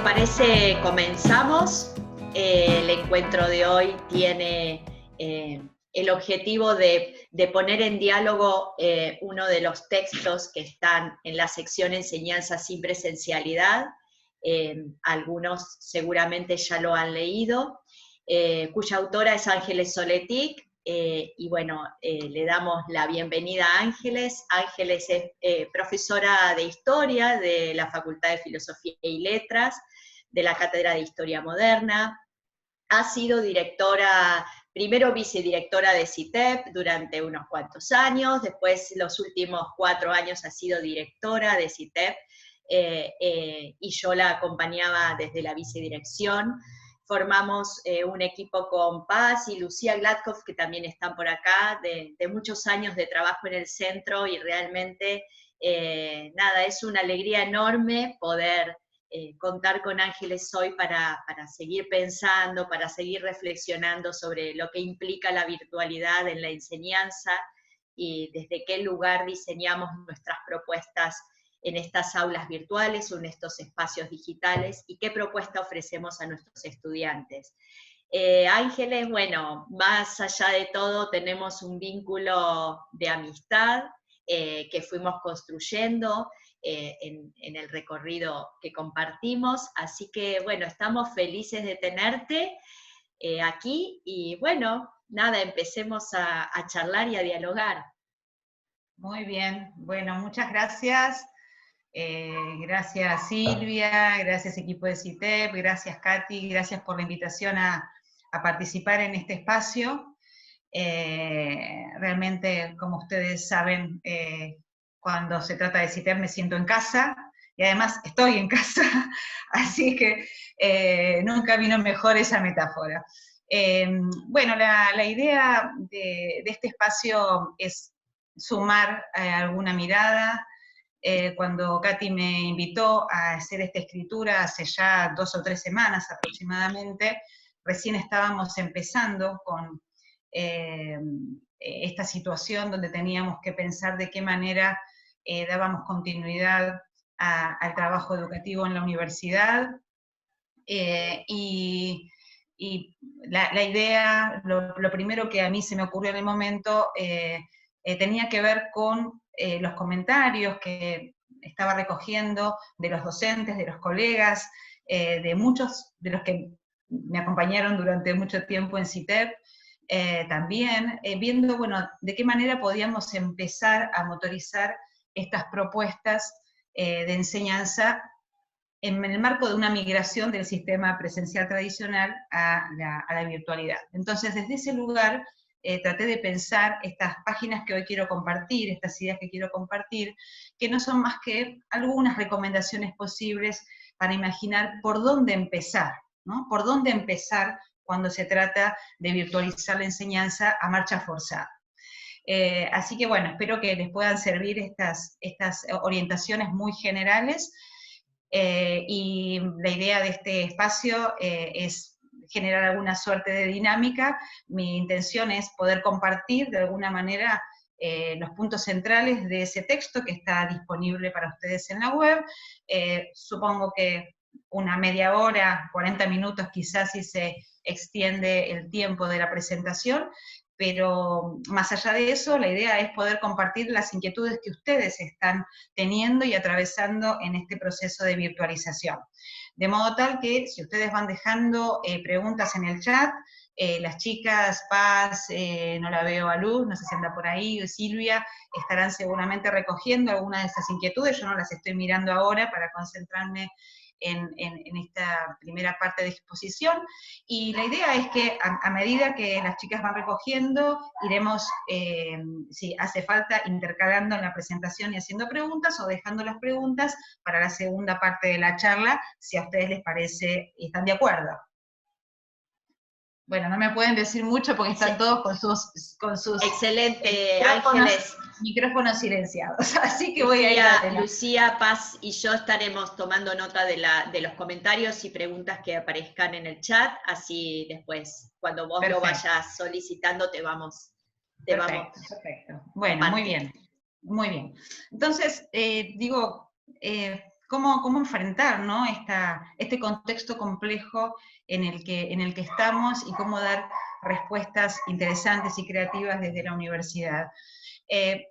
parece, comenzamos. El encuentro de hoy tiene el objetivo de poner en diálogo uno de los textos que están en la sección Enseñanza sin presencialidad. Algunos seguramente ya lo han leído, cuya autora es Ángeles Soletic. Y bueno, le damos la bienvenida a Ángeles. Ángeles es profesora de Historia de la Facultad de Filosofía y Letras, de la Cátedra de Historia Moderna. Ha sido directora, primero vicedirectora de CITEP durante unos cuantos años, después los últimos 4 años ha sido directora de CITEP, y yo la acompañaba desde la vicedirección. Formamos un equipo con Paz y Lucía Gladkov, que también están por acá, de muchos años de trabajo en el centro, y realmente, nada, es una alegría enorme poder contar con Ángeles hoy para seguir pensando, para seguir reflexionando sobre lo que implica la virtualidad en la enseñanza y desde qué lugar diseñamos nuestras propuestas en estas aulas virtuales o en estos espacios digitales, y qué propuesta ofrecemos a nuestros estudiantes. Ángeles, bueno, más allá de todo tenemos un vínculo de amistad que fuimos construyendo en el recorrido que compartimos, así que bueno, estamos felices de tenerte aquí, y bueno, nada, empecemos a charlar y a dialogar. Muy bien, bueno, muchas gracias. Gracias Silvia, gracias equipo de CITEP, gracias Katy, gracias por la invitación a participar en este espacio. Realmente, como ustedes saben, cuando se trata de CITEP me siento en casa, y además estoy en casa, así que nunca vino mejor esa metáfora. Bueno, la idea de este espacio es sumar alguna mirada. Cuando Katy me invitó a hacer esta escritura hace ya 2 o 3 semanas aproximadamente, recién estábamos empezando con esta situación donde teníamos que pensar de qué manera dábamos continuidad al trabajo educativo en la universidad, y la idea, lo primero que a mí se me ocurrió en el momento, tenía que ver con los comentarios que estaba recogiendo de los docentes, de los colegas, de muchos de los que me acompañaron durante mucho tiempo en CITEP, también viendo, bueno, de qué manera podíamos empezar a motorizar estas propuestas de enseñanza en el marco de una migración del sistema presencial tradicional a la virtualidad. Entonces, desde ese lugar, traté de pensar estas páginas que hoy quiero compartir, estas ideas que quiero compartir, que no son más que algunas recomendaciones posibles para imaginar por dónde empezar, ¿no? Por dónde empezar cuando se trata de virtualizar la enseñanza a marcha forzada. Así que bueno, espero que les puedan servir estas orientaciones muy generales. Y la idea de este espacio es generar alguna suerte de dinámica. Mi intención es poder compartir de alguna manera los puntos centrales de ese texto que está disponible para ustedes en la web. Supongo que una media hora, 40 minutos quizás, si se extiende el tiempo de la presentación, pero más allá de eso, la idea es poder compartir las inquietudes que ustedes están teniendo y atravesando en este proceso de virtualización. De modo tal que, si ustedes van dejando preguntas en el chat, las chicas, Paz, no la veo a Luz, no sé si anda por ahí, Silvia, estarán seguramente recogiendo algunas de esas inquietudes. Yo no las estoy mirando ahora para concentrarme en esta primera parte de exposición, y la idea es que a medida que las chicas van recogiendo, iremos, si hace falta, intercalando en la presentación y haciendo preguntas, o dejando las preguntas para la segunda parte de la charla, si a ustedes les parece y están de acuerdo. Bueno, no me pueden decir mucho porque están todos con sus excelente, Ángeles. Micrófonos silenciados, así que voy a ir adelante. Lucía, Paz y yo estaremos tomando nota de los comentarios y preguntas que aparezcan en el chat, así después, cuando vos lo vayas solicitando, te vamos. Perfecto. Bueno, muy bien. Muy bien. Entonces, cómo enfrentar, ¿no? este contexto complejo en el que estamos y cómo dar respuestas interesantes y creativas desde la universidad.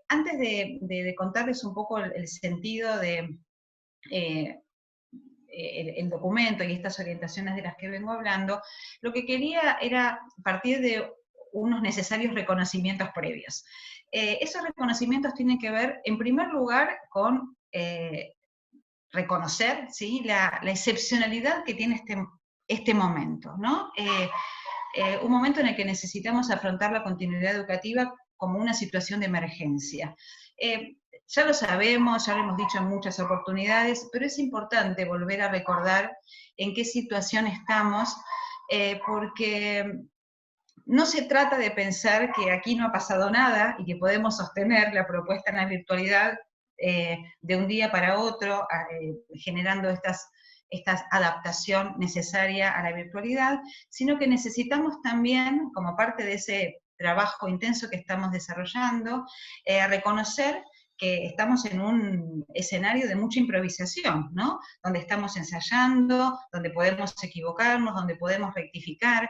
Antes de contarles un poco el sentido de el documento y estas orientaciones de las que vengo hablando, lo que quería era partir de unos necesarios reconocimientos previos. Esos reconocimientos tienen que ver, en primer lugar, con reconocer, ¿sí?, la excepcionalidad que tiene este momento, ¿no? Un momento en el que necesitamos afrontar la continuidad educativa como una situación de emergencia. Ya lo sabemos, ya lo hemos dicho en muchas oportunidades, pero es importante volver a recordar en qué situación estamos, porque no se trata de pensar que aquí no ha pasado nada y que podemos sostener la propuesta en la virtualidad de un día para otro, generando esta adaptación necesaria a la virtualidad, sino que necesitamos también, como parte de ese trabajo intenso que estamos desarrollando, reconocer que estamos en un escenario de mucha improvisación, ¿no? Donde estamos ensayando, donde podemos equivocarnos, donde podemos rectificar,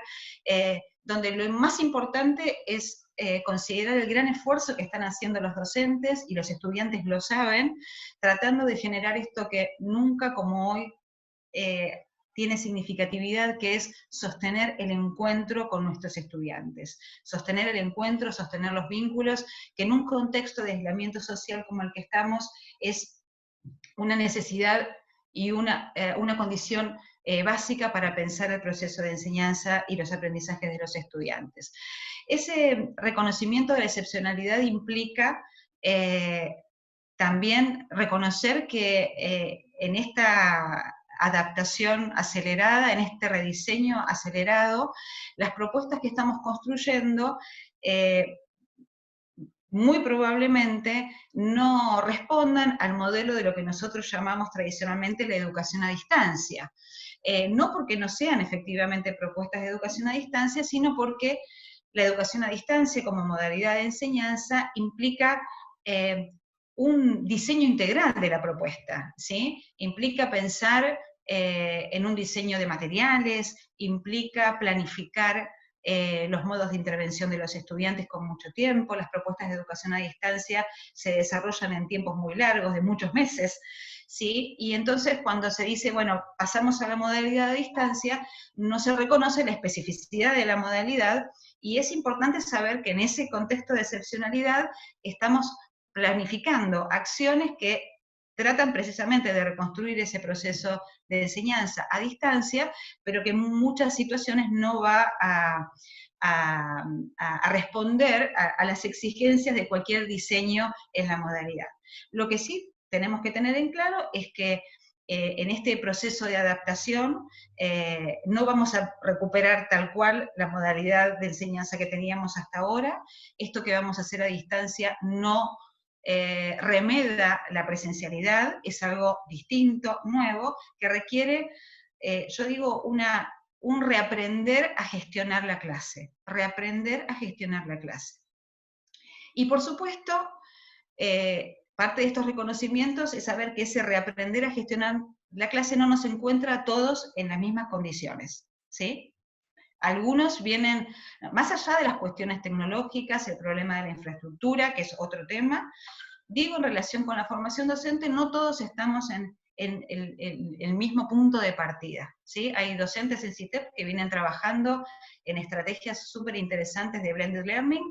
donde lo más importante es considerar el gran esfuerzo que están haciendo los docentes, y los estudiantes lo saben, tratando de generar esto que nunca como hoy tiene significatividad, que es sostener el encuentro con nuestros estudiantes, sostener el encuentro, sostener los vínculos, que en un contexto de aislamiento social como el que estamos es una necesidad y una condición básica para pensar el proceso de enseñanza y los aprendizajes de los estudiantes. Ese reconocimiento de la excepcionalidad implica también reconocer que en esta adaptación acelerada, en este rediseño acelerado, las propuestas que estamos construyendo muy probablemente no respondan al modelo de lo que nosotros llamamos tradicionalmente la educación a distancia. No porque no sean efectivamente propuestas de educación a distancia, sino porque la educación a distancia como modalidad de enseñanza implica un diseño integral de la propuesta, ¿sí? Implica pensar en un diseño de materiales, implica planificar los modos de intervención de los estudiantes con mucho tiempo. Las propuestas de educación a distancia se desarrollan en tiempos muy largos, de muchos meses, ¿sí? Y entonces cuando se dice, bueno, pasamos a la modalidad a distancia, no se reconoce la especificidad de la modalidad, y es importante saber que en ese contexto de excepcionalidad estamos planificando acciones que tratan precisamente de reconstruir ese proceso de enseñanza a distancia, pero que en muchas situaciones no va a responder a las exigencias de cualquier diseño en la modalidad. Lo que sí tenemos que tener en claro es que en este proceso de adaptación no vamos a recuperar tal cual la modalidad de enseñanza que teníamos hasta ahora. Esto que vamos a hacer a distancia no remeda la presencialidad, es algo distinto, nuevo, que requiere, yo digo, un reaprender a gestionar la clase, reaprender a gestionar la clase. Y por supuesto, parte de estos reconocimientos es saber que ese reaprender a gestionar la clase no nos encuentra a todos en las mismas condiciones, ¿sí? Algunos vienen, más allá de las cuestiones tecnológicas, el problema de la infraestructura, que es otro tema, digo en relación con la formación docente, no todos estamos en el mismo punto de partida, ¿sí? Hay docentes en CITEP que vienen trabajando en estrategias súper interesantes de blended learning,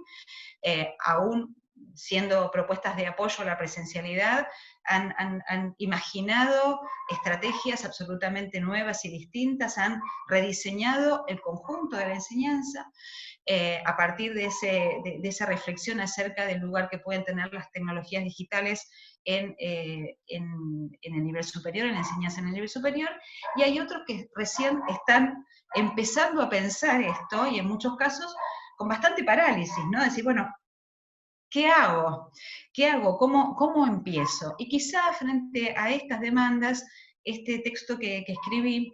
aún siendo propuestas de apoyo a la presencialidad, han imaginado estrategias absolutamente nuevas y distintas, han rediseñado el conjunto de la enseñanza a partir de esa reflexión acerca del lugar que pueden tener las tecnologías digitales en el nivel superior, en la enseñanza en el nivel superior, y hay otros que recién están empezando a pensar esto, y en muchos casos con bastante parálisis, ¿no? Decir, bueno, ¿qué hago? ¿Qué hago? ¿Cómo empiezo? Y quizá frente a estas demandas, este texto que escribí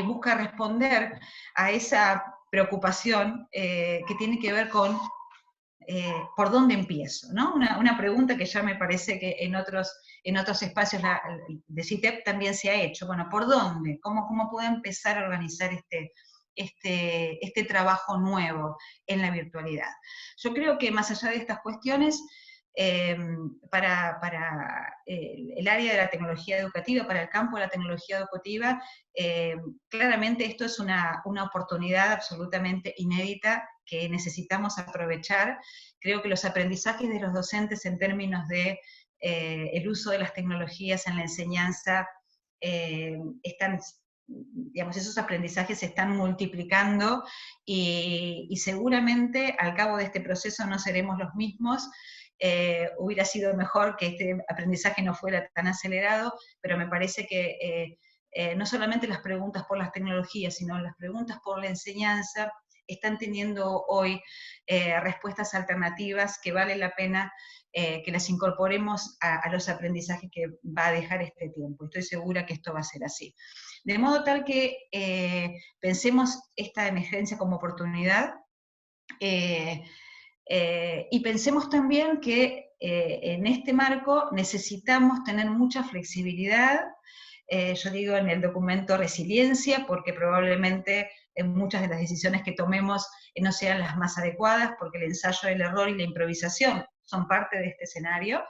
busca responder a esa preocupación que tiene que ver con ¿por dónde empiezo? ¿No? Una pregunta que ya me parece que en otros espacios de CITEP también se ha hecho. Bueno, ¿por dónde? ¿Cómo puedo empezar a organizar este trabajo nuevo en la virtualidad? Yo creo que más allá de estas cuestiones, para el área de la tecnología educativa, para el campo de la tecnología educativa, claramente esto es una oportunidad absolutamente inédita que necesitamos aprovechar. Creo que los aprendizajes de los docentes en términos de el uso de las tecnologías en la enseñanza digamos, esos aprendizajes se están multiplicando y seguramente al cabo de este proceso no seremos los mismos. Hubiera sido mejor que este aprendizaje no fuera tan acelerado, pero me parece que no solamente las preguntas por las tecnologías, sino las preguntas por la enseñanza están teniendo hoy respuestas alternativas que vale la pena que las incorporemos a los aprendizajes que va a dejar este tiempo. Estoy segura que esto va a ser así. De modo tal que pensemos esta emergencia como oportunidad, y pensemos también que en este marco necesitamos tener mucha flexibilidad. Yo digo en el documento resiliencia, porque probablemente muchas de las decisiones que tomemos no sean las más adecuadas, porque el ensayo del error y la improvisación son parte de este escenario.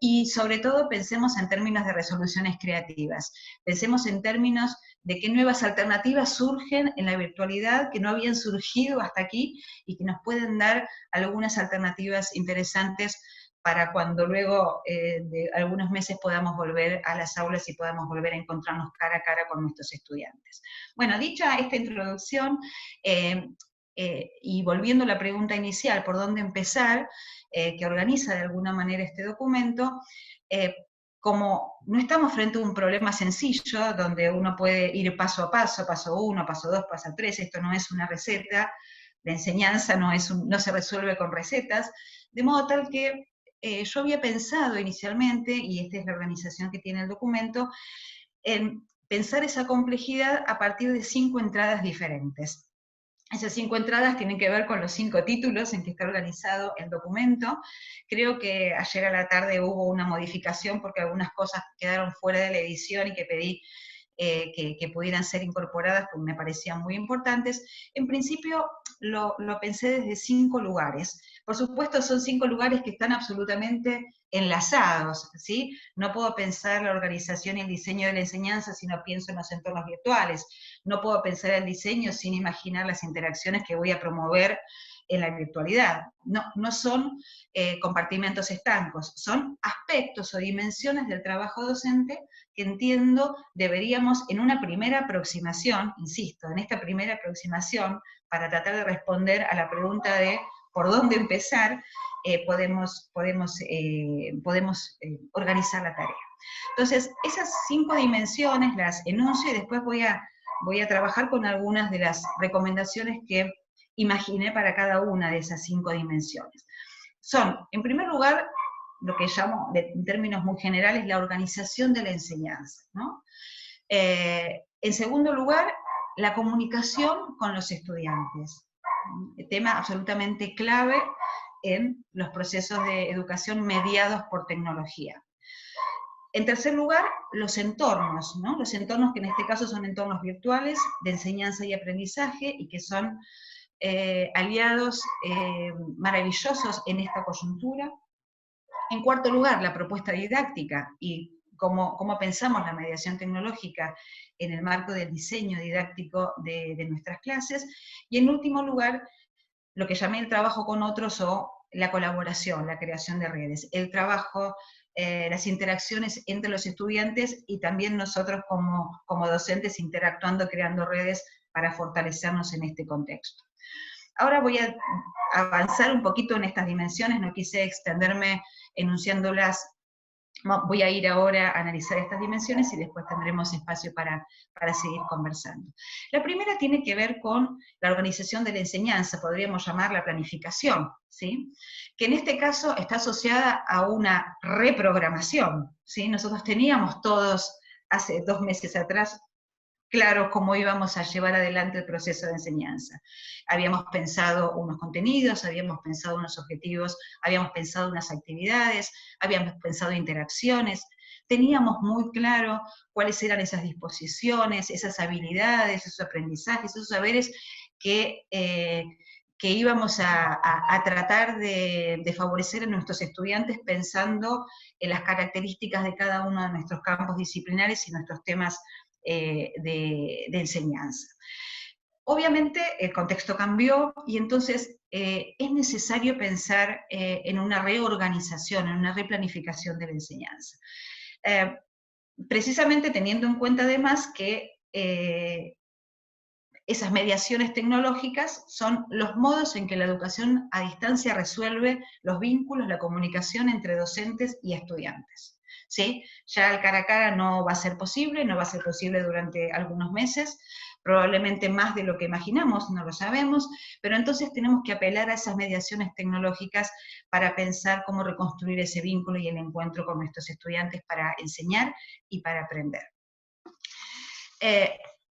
Y sobre todo pensemos en términos de resoluciones creativas, pensemos en términos de qué nuevas alternativas surgen en la virtualidad que no habían surgido hasta aquí y que nos pueden dar algunas alternativas interesantes para cuando luego de algunos meses podamos volver a las aulas y podamos volver a encontrarnos cara a cara con nuestros estudiantes. Bueno, dicha esta introducción, y volviendo a la pregunta inicial, ¿por dónde empezar?, que organiza de alguna manera este documento, como no estamos frente a un problema sencillo, donde uno puede ir paso a paso 1, paso 2, paso 3, esto no es una receta, la enseñanza no se resuelve con recetas, de modo tal que yo había pensado inicialmente, y esta es la organización que tiene el documento, en pensar esa complejidad a partir de 5 entradas diferentes. Esas 5 entradas tienen que ver con los 5 títulos en que está organizado el documento. Creo que ayer a la tarde hubo una modificación porque algunas cosas quedaron fuera de la edición y que pedí que pudieran ser incorporadas porque me parecían muy importantes. En principio lo pensé desde 5 lugares. Por supuesto son 5 lugares que están absolutamente enlazados, ¿sí? No puedo pensar la organización y el diseño de la enseñanza si no pienso en los entornos virtuales. No puedo pensar el diseño sin imaginar las interacciones que voy a promover en la virtualidad. No son compartimentos estancos, son aspectos o dimensiones del trabajo docente que entiendo deberíamos en una primera aproximación, insisto, en esta primera aproximación, para tratar de responder a la pregunta de por dónde empezar, podemos organizar la tarea. Entonces, esas 5 dimensiones las enuncio y después voy a trabajar con algunas de las recomendaciones que imaginé para cada una de esas 5 dimensiones. Son, en primer lugar, lo que llamo, en términos muy generales, la organización de la enseñanza, ¿no? En segundo lugar, la comunicación con los estudiantes, tema absolutamente clave en los procesos de educación mediados por tecnología. En tercer lugar, los entornos, ¿no? Los entornos que en este caso son entornos virtuales de enseñanza y aprendizaje y que son aliados maravillosos en esta coyuntura. En cuarto lugar, la propuesta didáctica y cómo pensamos la mediación tecnológica en el marco del diseño didáctico de nuestras clases. Y en último lugar, lo que llamé el trabajo con otros o la colaboración, la creación de redes, el trabajo, las interacciones entre los estudiantes y también nosotros como docentes interactuando, creando redes para fortalecernos en este contexto. Ahora voy a avanzar un poquito en estas dimensiones, no quise extenderme enunciándolas, voy a ir ahora a analizar estas dimensiones y después tendremos espacio para seguir conversando. La primera tiene que ver con la organización de la enseñanza, podríamos llamarla planificación, ¿sí? Que en este caso está asociada a una reprogramación, ¿sí? Nosotros teníamos todos, hace 2 meses atrás, claro cómo íbamos a llevar adelante el proceso de enseñanza. Habíamos pensado unos contenidos, habíamos pensado unos objetivos, habíamos pensado unas actividades, habíamos pensado interacciones, teníamos muy claro cuáles eran esas disposiciones, esas habilidades, esos aprendizajes, esos saberes que íbamos a tratar de favorecer a nuestros estudiantes pensando en las características de cada uno de nuestros campos disciplinares y nuestros temas de enseñanza. Obviamente el contexto cambió y entonces es necesario pensar en una reorganización, en una replanificación de la enseñanza. Precisamente teniendo en cuenta además que esas mediaciones tecnológicas son los modos en que la educación a distancia resuelve los vínculos, la comunicación entre docentes y estudiantes. ¿Sí? Ya el cara a cara no va a ser posible, no va a ser posible durante algunos meses, probablemente más de lo que imaginamos, no lo sabemos, pero entonces tenemos que apelar a esas mediaciones tecnológicas para pensar cómo reconstruir ese vínculo y el encuentro con nuestros estudiantes para enseñar y para aprender.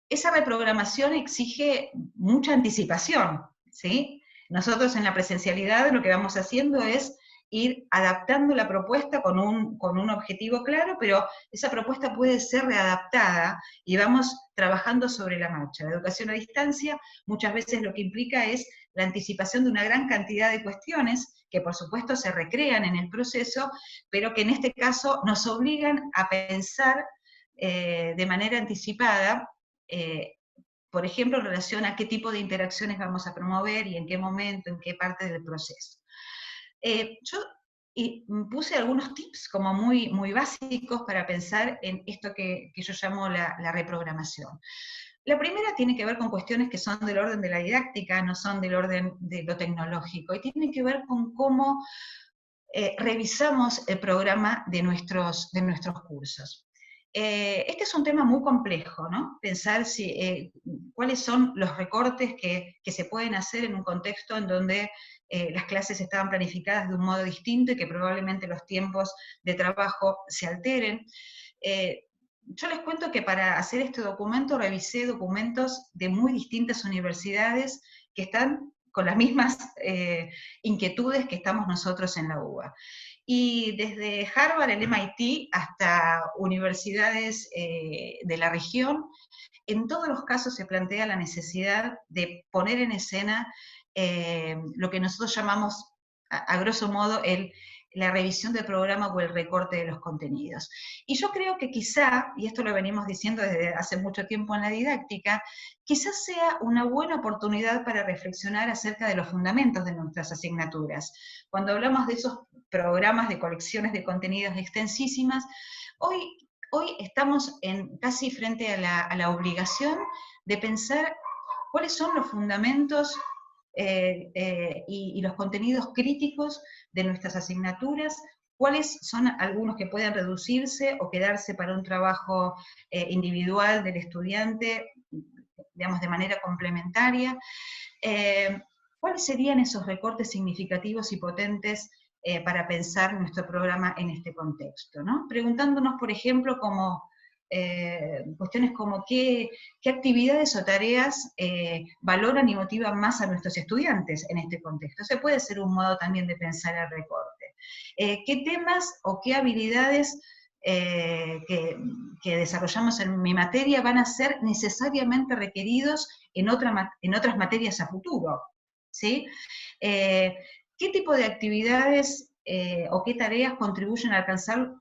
Esa reprogramación exige mucha anticipación, ¿sí? Nosotros en la presencialidad lo que vamos haciendo es ir adaptando la propuesta con un objetivo claro, pero esa propuesta puede ser readaptada y vamos trabajando sobre la marcha. La educación a distancia muchas veces lo que implica es la anticipación de una gran cantidad de cuestiones que por supuesto se recrean en el proceso, pero que en este caso nos obligan a pensar de manera anticipada, por ejemplo, en relación a qué tipo de interacciones vamos a promover y en qué momento, en qué parte del proceso. Yo puse algunos tips como muy, muy básicos para pensar en esto que yo llamo la reprogramación. La primera tiene que ver con cuestiones que son del orden de la didáctica, no son del orden de lo tecnológico, y tiene que ver con cómo revisamos el programa de nuestros cursos. Este es un tema muy complejo, ¿no? Pensar cuáles son los recortes que se pueden hacer en un contexto en donde las clases estaban planificadas de un modo distinto y que probablemente los tiempos de trabajo se alteren. Yo les cuento que para hacer este documento revisé documentos de muy distintas universidades que están con las mismas inquietudes que estamos nosotros en la UBA. Y desde Harvard, el MIT, hasta universidades de la región, en todos los casos se plantea la necesidad de poner en escena lo que nosotros llamamos, a grosso modo, la revisión del programa o el recorte de los contenidos. Y yo creo que quizá, y esto lo venimos diciendo desde hace mucho tiempo en la didáctica, quizás sea una buena oportunidad para reflexionar acerca de los fundamentos de nuestras asignaturas. Cuando hablamos de esos programas de colecciones de contenidos extensísimas, hoy estamos casi frente a la obligación de pensar cuáles son los fundamentos y los contenidos críticos de nuestras asignaturas, cuáles son algunos que pueden reducirse o quedarse para un trabajo individual del estudiante, digamos, de manera complementaria. ¿Cuáles serían esos recortes significativos y potentes para pensar nuestro programa en este contexto, ¿no? Preguntándonos, por ejemplo, cuestiones como qué actividades o tareas valoran y motivan más a nuestros estudiantes en este contexto. Ese puede ser un modo también de pensar el recorte. ¿Qué temas o qué habilidades que desarrollamos en mi materia van a ser necesariamente requeridos en otras materias a futuro? ¿Sí? ¿Qué tipo de actividades o qué tareas contribuyen a alcanzar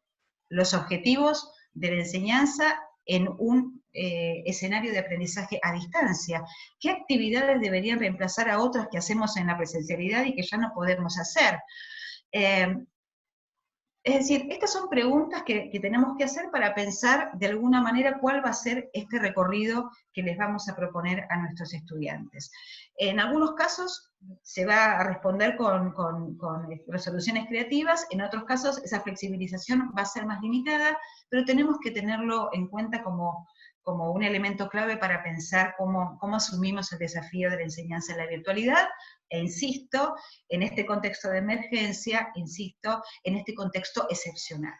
los objetivos de la enseñanza en un escenario de aprendizaje a distancia? ¿Qué actividades deberían reemplazar a otras que hacemos en la presencialidad y que ya no podemos hacer? Es decir, estas son preguntas que tenemos que hacer para pensar de alguna manera cuál va a ser este recorrido que les vamos a proponer a nuestros estudiantes. En algunos casos se va a responder con resoluciones creativas, en otros casos esa flexibilización va a ser más limitada, pero tenemos que tenerlo en cuenta como un elemento clave para pensar cómo asumimos el desafío de la enseñanza en la virtualidad, e insisto, en este contexto de emergencia, insisto, en este contexto excepcional.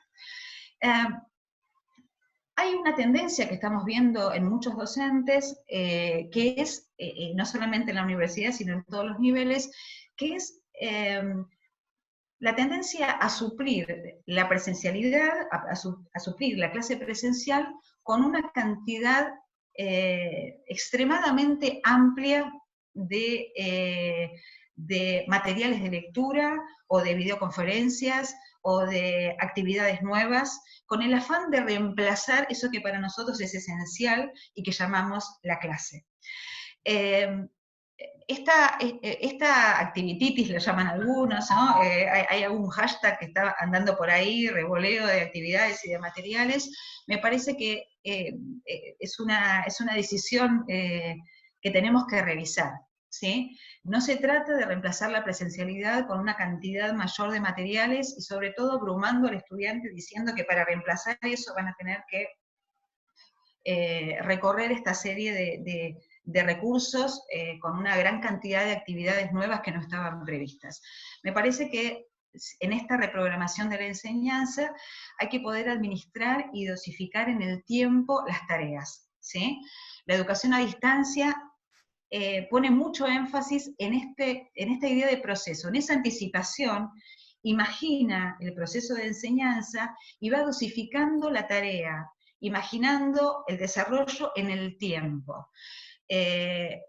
hay una tendencia que estamos viendo en muchos docentes, que es, no solamente en la universidad, sino en todos los niveles, que es la tendencia a suplir la presencialidad, a suplir la clase presencial con una cantidad extremadamente amplia de materiales de lectura o de videoconferencias o de actividades nuevas, con el afán de reemplazar eso que para nosotros es esencial y que llamamos la clase. Esta activititis, lo llaman algunos, ¿no? Hay algún hashtag que está andando por ahí, revoleo de actividades y de materiales. Me parece que es una decisión que tenemos que revisar, ¿sí? No se trata de reemplazar la presencialidad con una cantidad mayor de materiales y sobre todo abrumando al estudiante diciendo que para reemplazar eso van a tener que recorrer esta serie de recursos con una gran cantidad de actividades nuevas que no estaban previstas. Me parece que en esta reprogramación de la enseñanza hay que poder administrar y dosificar en el tiempo las tareas, ¿sí? La educación a distancia pone mucho énfasis en esta idea de proceso, en esa anticipación. Imagina el proceso de enseñanza y va dosificando la tarea, imaginando el desarrollo en el tiempo.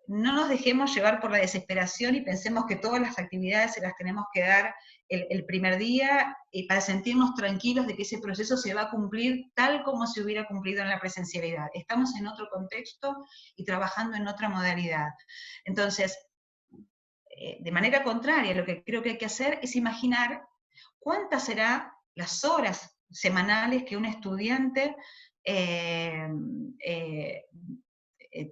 No nos dejemos llevar por la desesperación y pensemos que todas las actividades se las tenemos que dar el primer día para sentirnos tranquilos de que ese proceso se va a cumplir tal como se hubiera cumplido en la presencialidad. Estamos en otro contexto y trabajando en otra modalidad. Entonces, de manera contraria, lo que creo que hay que hacer es imaginar cuántas serán las horas semanales que un estudiante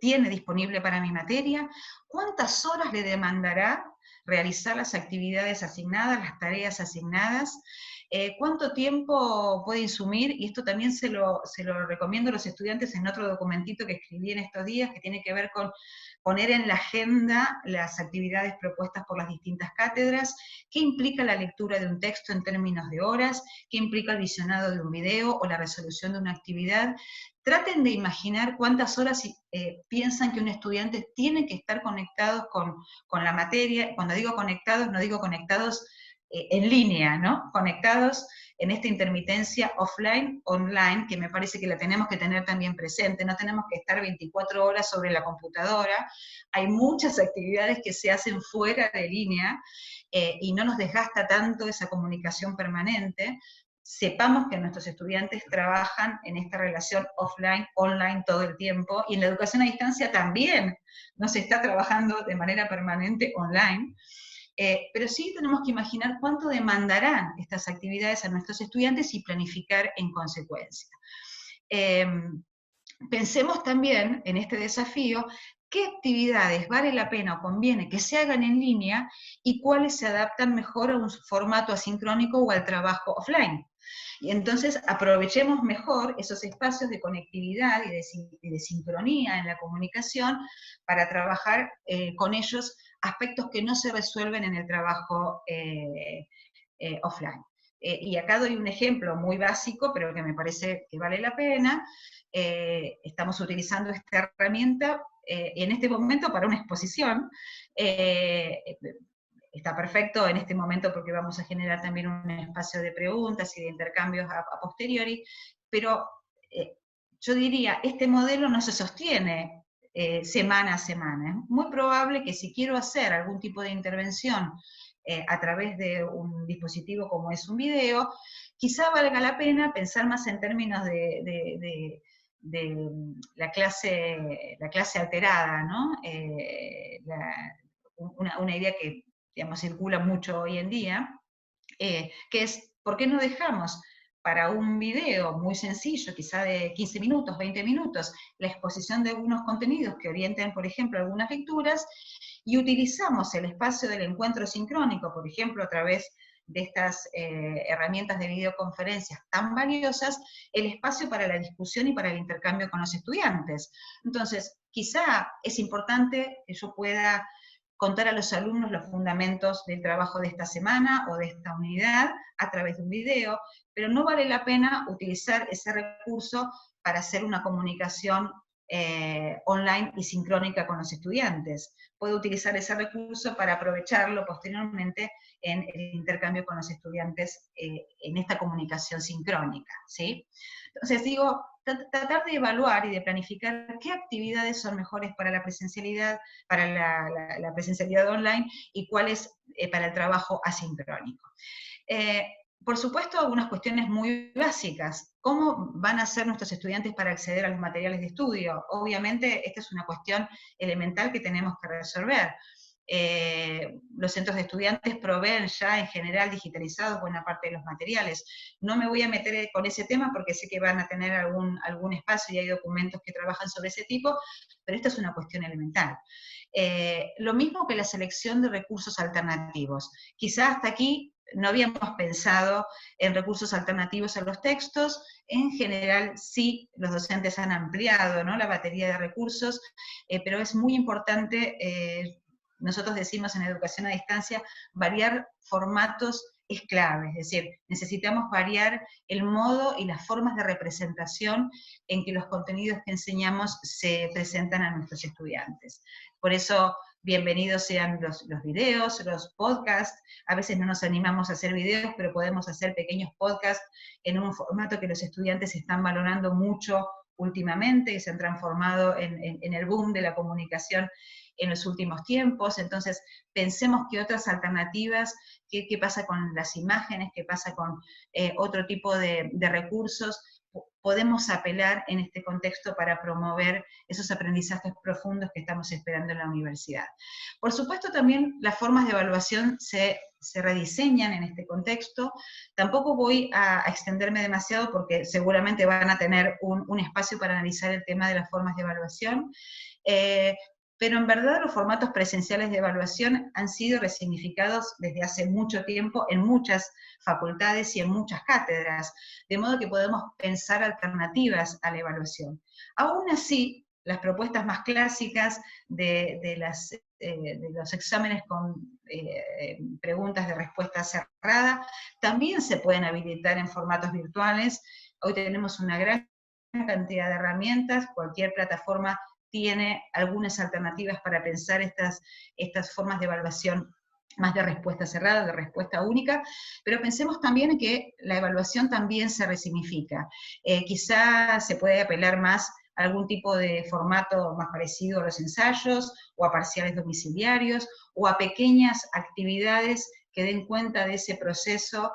tiene disponible para mi materia, cuántas horas le demandará realizar las actividades asignadas, las tareas asignadas, cuánto tiempo puede insumir, y esto también se lo recomiendo a los estudiantes en otro documentito que escribí en estos días, que tiene que ver con poner en la agenda las actividades propuestas por las distintas cátedras, qué implica la lectura de un texto en términos de horas, qué implica el visionado de un video o la resolución de una actividad. Traten de imaginar cuántas horas piensan que un estudiante tiene que estar conectados con la materia. Cuando digo conectados, no digo conectados en línea, ¿no? Conectados en esta intermitencia offline-online, que me parece que la tenemos que tener también presente. No tenemos que estar 24 horas sobre la computadora. Hay muchas actividades que se hacen fuera de línea y no nos desgasta tanto esa comunicación permanente. Sepamos que nuestros estudiantes trabajan en esta relación offline-online todo el tiempo, y en la educación a distancia también no se está trabajando de manera permanente online. Pero sí tenemos que imaginar cuánto demandarán estas actividades a nuestros estudiantes y planificar en consecuencia. Pensemos también en este desafío qué actividades vale la pena o conviene que se hagan en línea y cuáles se adaptan mejor a un formato asincrónico o al trabajo offline. Y entonces aprovechemos mejor esos espacios de conectividad y de sincronía en la comunicación para trabajar con ellos aspectos que no se resuelven en el trabajo offline. Y acá doy un ejemplo muy básico, pero que me parece que vale la pena. Estamos utilizando esta herramienta en este momento para una exposición. Está perfecto en este momento porque vamos a generar también un espacio de preguntas y de intercambios a posteriori, pero yo diría, este modelo no se sostiene semana a semana. Es muy probable que si quiero hacer algún tipo de intervención a través de un dispositivo como es un video, quizá valga la pena pensar más en términos de la clase alterada, ¿no? Una idea que, digamos, circula mucho hoy en día, que es, ¿por qué no dejamos para un video muy sencillo, quizá de 15 minutos, 20 minutos, la exposición de algunos contenidos que orienten, por ejemplo, algunas lecturas, y utilizamos el espacio del encuentro sincrónico, por ejemplo, a través de estas herramientas de videoconferencias tan valiosas, el espacio para la discusión y para el intercambio con los estudiantes? Entonces, quizá es importante que yo pueda contar a los alumnos los fundamentos del trabajo de esta semana o de esta unidad a través de un video, pero no vale la pena utilizar ese recurso para hacer una comunicación online y sincrónica con los estudiantes. Puede utilizar ese recurso para aprovecharlo posteriormente en el intercambio con los estudiantes en esta comunicación sincrónica, ¿sí? Entonces digo, tratar de evaluar y de planificar qué actividades son mejores para la presencialidad, la presencialidad online, y cuáles para el trabajo asincrónico. Por supuesto, algunas cuestiones muy básicas. ¿Cómo van a hacer nuestros estudiantes para acceder a los materiales de estudio? Obviamente, esta es una cuestión elemental que tenemos que resolver. Los centros de estudiantes proveen ya en general digitalizados buena parte de los materiales. No me voy a meter con ese tema porque sé que van a tener algún espacio y hay documentos que trabajan sobre ese tipo, pero esta es una cuestión elemental. Lo mismo que la selección de recursos alternativos. Quizás hasta aquí no habíamos pensado en recursos alternativos a los textos. En general sí, los docentes han ampliado, ¿no?, la batería de recursos, pero es muy importante, nosotros decimos en educación a distancia, variar formatos es clave, es decir, necesitamos variar el modo y las formas de representación en que los contenidos que enseñamos se presentan a nuestros estudiantes. Por eso, bienvenidos sean los videos, los podcasts. A veces no nos animamos a hacer videos, pero podemos hacer pequeños podcasts en un formato que los estudiantes están valorando mucho últimamente y se han transformado en el boom de la comunicación en los últimos tiempos. Entonces, pensemos que otras alternativas, qué pasa con las imágenes, qué pasa con otro tipo de recursos, podemos apelar en este contexto para promover esos aprendizajes profundos que estamos esperando en la universidad. Por supuesto, también las formas de evaluación se rediseñan en este contexto. Tampoco voy a extenderme demasiado porque seguramente van a tener un espacio para analizar el tema de las formas de evaluación. Pero en verdad los formatos presenciales de evaluación han sido resignificados desde hace mucho tiempo en muchas facultades y en muchas cátedras, de modo que podemos pensar alternativas a la evaluación. Aún así, las propuestas más clásicas de los exámenes con preguntas de respuesta cerrada también se pueden habilitar en formatos virtuales. Hoy tenemos una gran cantidad de herramientas, cualquier plataforma tiene algunas alternativas para pensar estas formas de evaluación más de respuesta cerrada, de respuesta única, pero pensemos también en que la evaluación también se resignifica. Quizá se puede apelar más a algún tipo de formato más parecido a los ensayos, o a parciales domiciliarios, o a pequeñas actividades que den cuenta de ese proceso,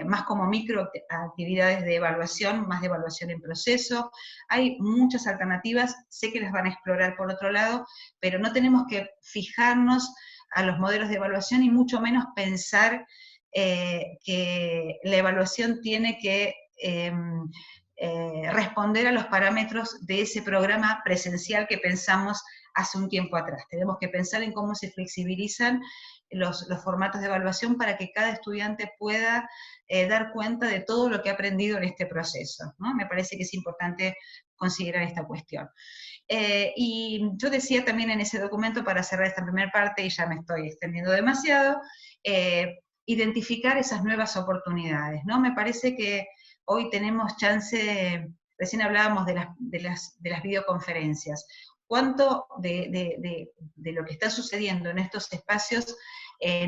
más como microactividades de evaluación, más de evaluación en proceso. Hay muchas alternativas, sé que las van a explorar por otro lado, pero no tenemos que fijarnos a los modelos de evaluación y mucho menos pensar que la evaluación tiene que responder a los parámetros de ese programa presencial que pensamos hace un tiempo atrás. Tenemos que pensar en cómo se flexibilizan los formatos de evaluación para que cada estudiante pueda dar cuenta de todo lo que ha aprendido en este proceso, ¿no? Me parece que es importante considerar esta cuestión. Y yo decía también en ese documento, para cerrar esta primera parte, y ya me estoy extendiendo demasiado, identificar esas nuevas oportunidades, ¿no? Me parece que hoy tenemos chance, recién hablábamos de las videoconferencias. ¿Cuánto de lo que está sucediendo en estos espacios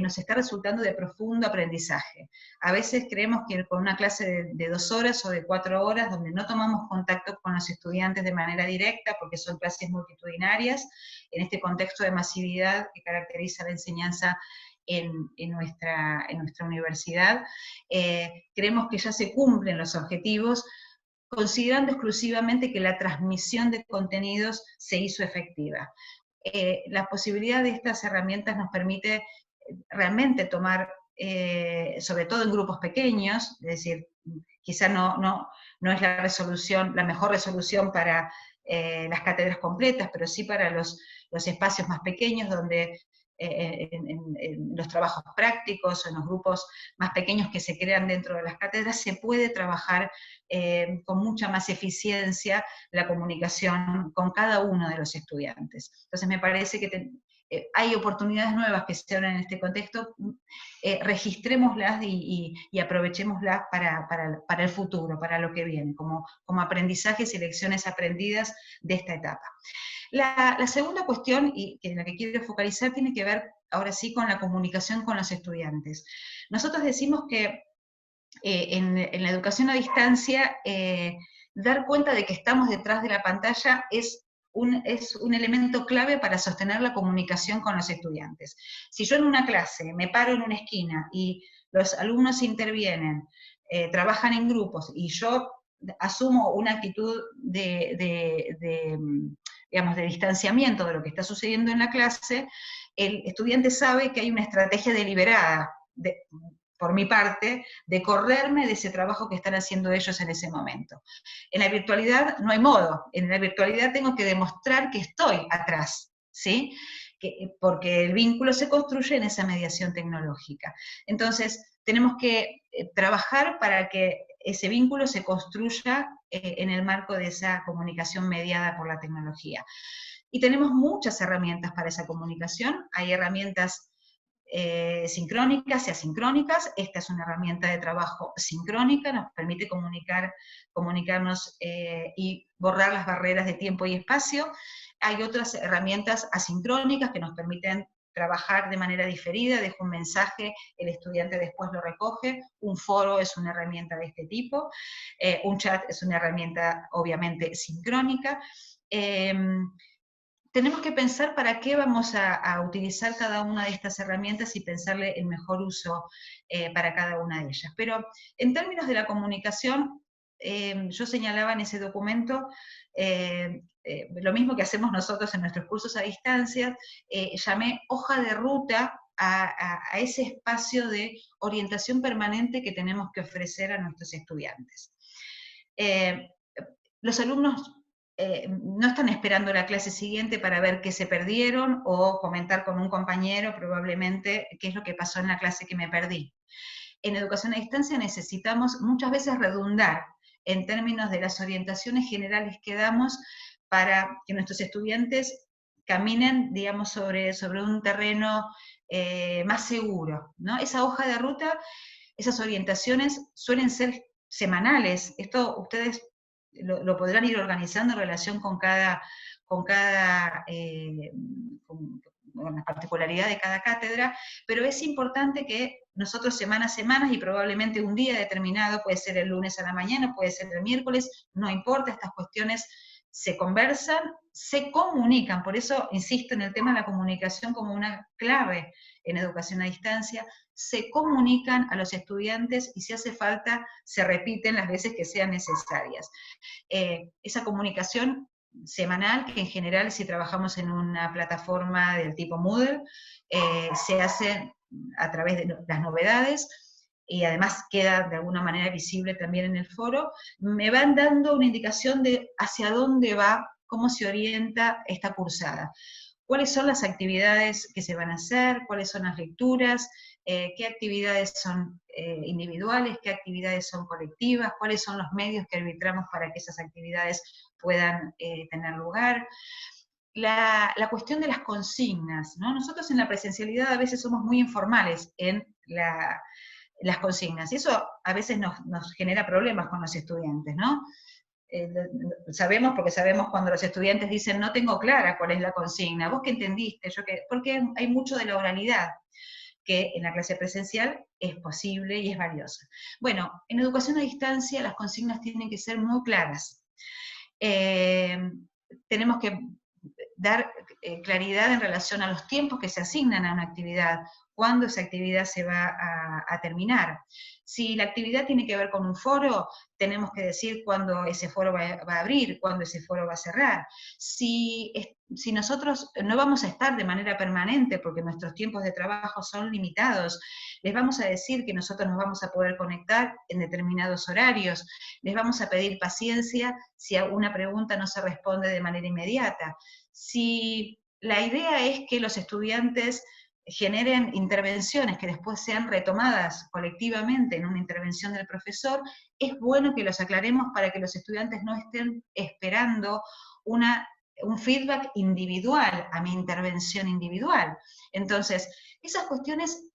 nos está resultando de profundo aprendizaje? A veces creemos que con una clase de 2 horas o de 4 horas, donde no tomamos contacto con los estudiantes de manera directa, porque son clases multitudinarias, en este contexto de masividad que caracteriza la enseñanza en nuestra universidad, creemos que ya se cumplen los objetivos, considerando exclusivamente que la transmisión de contenidos se hizo efectiva. La posibilidad de estas herramientas nos permite realmente tomar, sobre todo en grupos pequeños, es decir, quizá no es la mejor resolución para las cátedras completas, pero sí para los espacios más pequeños, donde en los trabajos prácticos o en los grupos más pequeños que se crean dentro de las cátedras, se puede trabajar con mucha más eficiencia la comunicación con cada uno de los estudiantes. Entonces me parece que hay oportunidades nuevas que se abren en este contexto, registrémoslas y aprovechémoslas para el futuro, para lo que viene, como aprendizajes y lecciones aprendidas de esta etapa. La segunda cuestión, y en la que quiero focalizar, tiene que ver, ahora sí, con la comunicación con los estudiantes. Nosotros decimos que en la educación a distancia, dar cuenta de que estamos detrás de la pantalla es un elemento clave para sostener la comunicación con los estudiantes. Si yo en una clase me paro en una esquina y los alumnos intervienen, trabajan en grupos, y yo asumo una actitud digamos, de distanciamiento de lo que está sucediendo en la clase, el estudiante sabe que hay una estrategia deliberada, por mi parte, de correrme de ese trabajo que están haciendo ellos en ese momento. En la virtualidad no hay modo, en la virtualidad tengo que demostrar que estoy atrás, ¿sí? Porque el vínculo se construye en esa mediación tecnológica. Entonces, tenemos que trabajar para que ese vínculo se construya en el marco de esa comunicación mediada por la tecnología. Y tenemos muchas herramientas para esa comunicación. Hay herramientas sincrónicas y asincrónicas. Esta es una herramienta de trabajo sincrónica, nos permite comunicarnos y borrar las barreras de tiempo y espacio. Hay otras herramientas asincrónicas que nos permiten trabajar de manera diferida, dejo un mensaje, el estudiante después lo recoge, un foro es una herramienta de este tipo, un chat es una herramienta obviamente sincrónica. Tenemos que pensar para qué vamos a utilizar cada una de estas herramientas y pensarle el mejor uso para cada una de ellas. Pero en términos de la comunicación, yo señalaba en ese documento lo mismo que hacemos nosotros en nuestros cursos a distancia, llamé hoja de ruta a ese espacio de orientación permanente que tenemos que ofrecer a nuestros estudiantes. Los alumnos no están esperando la clase siguiente para ver qué se perdieron o comentar con un compañero probablemente qué es lo que pasó en la clase que me perdí. En educación a distancia necesitamos muchas veces redundar en términos de las orientaciones generales que damos para que nuestros estudiantes caminen, digamos, sobre un terreno más seguro, ¿no? Esa hoja de ruta, esas orientaciones suelen ser semanales. Esto ustedes lo podrán ir organizando en relación con la particularidad de cada cátedra, pero es importante que nosotros semanas, y probablemente un día determinado, puede ser el lunes a la mañana, puede ser el miércoles, no importa, estas cuestiones se conversan, se comunican, por eso insisto en el tema de la comunicación como una clave en educación a distancia, se comunican a los estudiantes y si hace falta se repiten las veces que sean necesarias. Esa comunicación semanal, que en general si trabajamos en una plataforma del tipo Moodle, se hace a través de las novedades, y además queda de alguna manera visible también en el foro, me van dando una indicación de hacia dónde va, cómo se orienta esta cursada. ¿Cuáles son las actividades que se van a hacer? ¿Cuáles son las lecturas? ¿Qué actividades son individuales? ¿Qué actividades son colectivas? ¿Cuáles son los medios que arbitramos para que esas actividades puedan tener lugar? La cuestión de las consignas, ¿no? Nosotros en la presencialidad a veces somos muy informales en las consignas, y eso a veces nos genera problemas con los estudiantes, ¿no? Sabemos, porque sabemos cuando los estudiantes dicen no tengo clara cuál es la consigna, vos qué entendiste, yo qué, porque hay mucho de la oralidad que en la clase presencial es posible y es valiosa. Bueno, en educación a distancia las consignas tienen que ser muy claras. Tenemos que dar claridad en relación a los tiempos que se asignan a una actividad, cuándo esa actividad se va a terminar. Si la actividad tiene que ver con un foro, tenemos que decir cuándo ese foro va a abrir, cuándo ese foro va a cerrar. Si nosotros no vamos a estar de manera permanente, porque nuestros tiempos de trabajo son limitados, les vamos a decir que nosotros nos vamos a poder conectar en determinados horarios, les vamos a pedir paciencia si alguna pregunta no se responde de manera inmediata. Si la idea es que los estudiantes generen intervenciones que después sean retomadas colectivamente en una intervención del profesor. Es bueno que los aclaremos para que los estudiantes no estén esperando un feedback individual a mi intervención individual. Entonces, esas cuestiones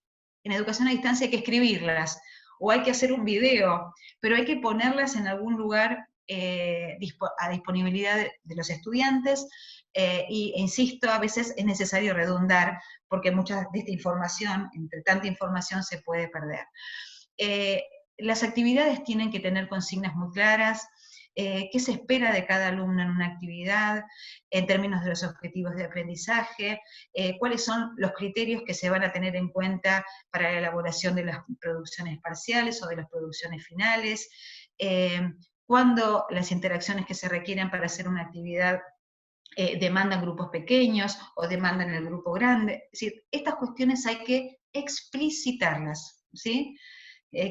en educación a distancia hay que escribirlas, o hay que hacer un video, pero hay que ponerlas en algún lugar a disponibilidad de los estudiantes, insisto, a veces es necesario redundar, porque mucha de esta información, entre tanta información, se puede perder. Las actividades tienen que tener consignas muy claras, qué se espera de cada alumno en una actividad, en términos de los objetivos de aprendizaje, cuáles son los criterios que se van a tener en cuenta para la elaboración de las producciones parciales o de las producciones finales, cuándo las interacciones que se requieren para hacer una actividad demandan grupos pequeños o demandan el grupo grande. Es decir, estas cuestiones hay que explicitarlas, ¿sí?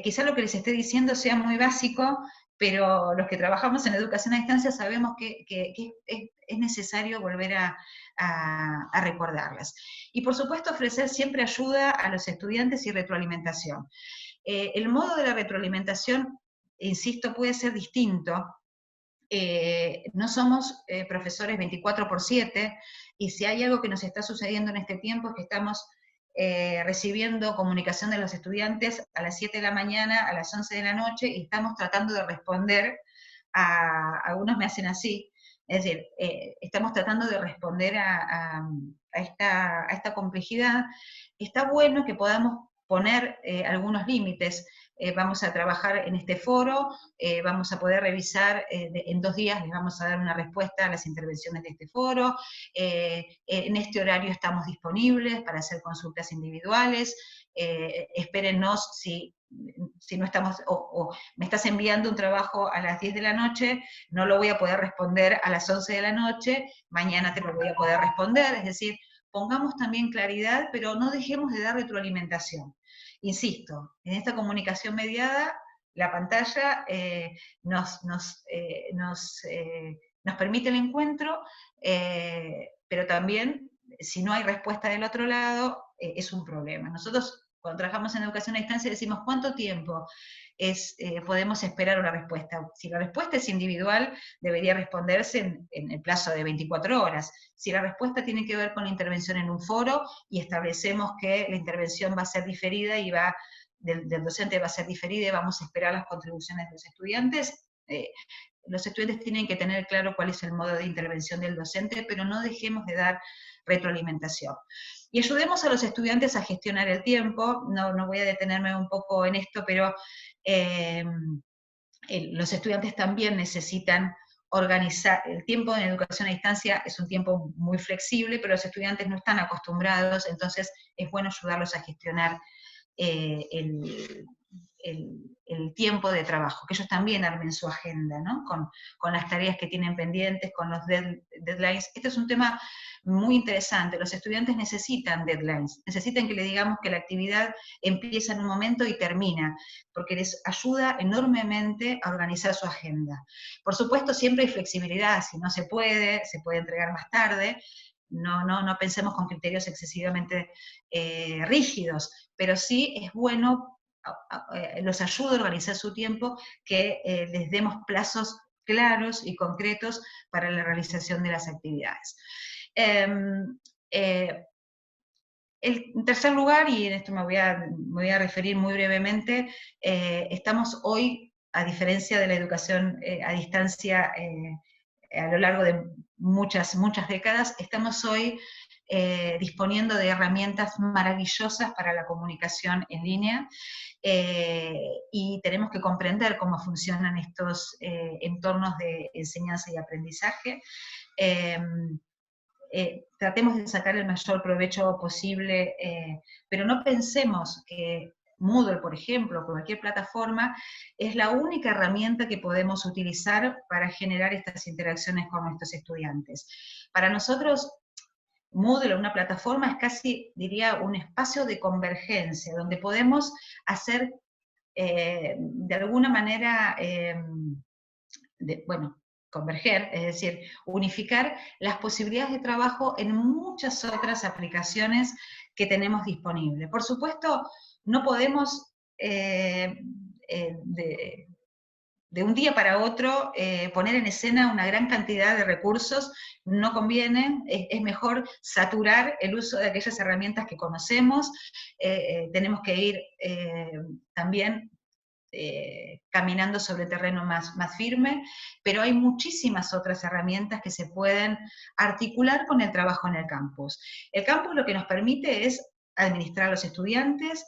Quizá lo que les esté diciendo sea muy básico, pero los que trabajamos en educación a distancia sabemos que es necesario volver a recordarlas. Y por supuesto ofrecer siempre ayuda a los estudiantes y retroalimentación. El modo de la retroalimentación, insisto, puede ser distinto. No somos profesores 24/7, y si hay algo que nos está sucediendo en este tiempo es que estamos recibiendo comunicación de los estudiantes a las 7 de la mañana, a las 11 de la noche, y estamos tratando de responder algunos me hacen así, es decir, estamos tratando de responder a esta complejidad. Está bueno que podamos poner algunos límites. Vamos a trabajar en este foro, vamos a poder revisar, en 2 días les vamos a dar una respuesta a las intervenciones de este foro, en este horario estamos disponibles para hacer consultas individuales, espérennos si no estamos, o me estás enviando un trabajo a las 10 de la noche, no lo voy a poder responder a las 11 de la noche, mañana te lo voy a poder responder, es decir, pongamos también claridad, pero no dejemos de dar retroalimentación. Insisto, en esta comunicación mediada, la pantalla nos permite el encuentro, pero también, si no hay respuesta del otro lado, es un problema. Nosotros, cuando trabajamos en educación a distancia, decimos cuánto tiempo podemos esperar una respuesta. Si la respuesta es individual, debería responderse en el plazo de 24 horas. Si la respuesta tiene que ver con la intervención en un foro, y establecemos que la intervención va a ser diferida y del docente va a ser diferida y vamos a esperar las contribuciones de los estudiantes tienen que tener claro cuál es el modo de intervención del docente, pero no dejemos de dar retroalimentación. Y ayudemos a los estudiantes a gestionar el tiempo. No voy a detenerme un poco en esto, pero los estudiantes también necesitan organizar. El tiempo en educación a distancia es un tiempo muy flexible, pero los estudiantes no están acostumbrados, entonces es bueno ayudarlos a gestionar el tiempo de trabajo, que ellos también armen su agenda, ¿no? Con las tareas que tienen pendientes, con los deadlines. Este es un tema muy interesante. Los estudiantes necesitan deadlines, necesitan que le digamos que la actividad empieza en un momento y termina, porque les ayuda enormemente a organizar su agenda. Por supuesto, siempre hay flexibilidad, si no se puede entregar más tarde. No pensemos con criterios excesivamente rígidos, pero sí es bueno, los ayuda a organizar su tiempo, que les demos plazos claros y concretos para la realización de las actividades. En tercer lugar, y en esto me voy a referir muy brevemente, estamos hoy, a diferencia de la educación a distancia a lo largo de muchas décadas, estamos hoy disponiendo de herramientas maravillosas para la comunicación en línea, y tenemos que comprender cómo funcionan estos entornos de enseñanza y aprendizaje. Tratemos de sacar el mayor provecho posible, pero no pensemos que Moodle, por ejemplo, cualquier plataforma, es la única herramienta que podemos utilizar para generar estas interacciones con nuestros estudiantes. Para nosotros, Moodle, una plataforma, es casi, diría, un espacio de convergencia, donde podemos hacer, de alguna manera, converger, es decir, unificar las posibilidades de trabajo en muchas otras aplicaciones que tenemos disponibles. Por supuesto, no podemos de un día para otro poner en escena una gran cantidad de recursos, no conviene, es mejor saturar el uso de aquellas herramientas que conocemos, tenemos que ir también caminando sobre terreno más firme, pero hay muchísimas otras herramientas que se pueden articular con el trabajo en el campus. El campus lo que nos permite es administrar a los estudiantes,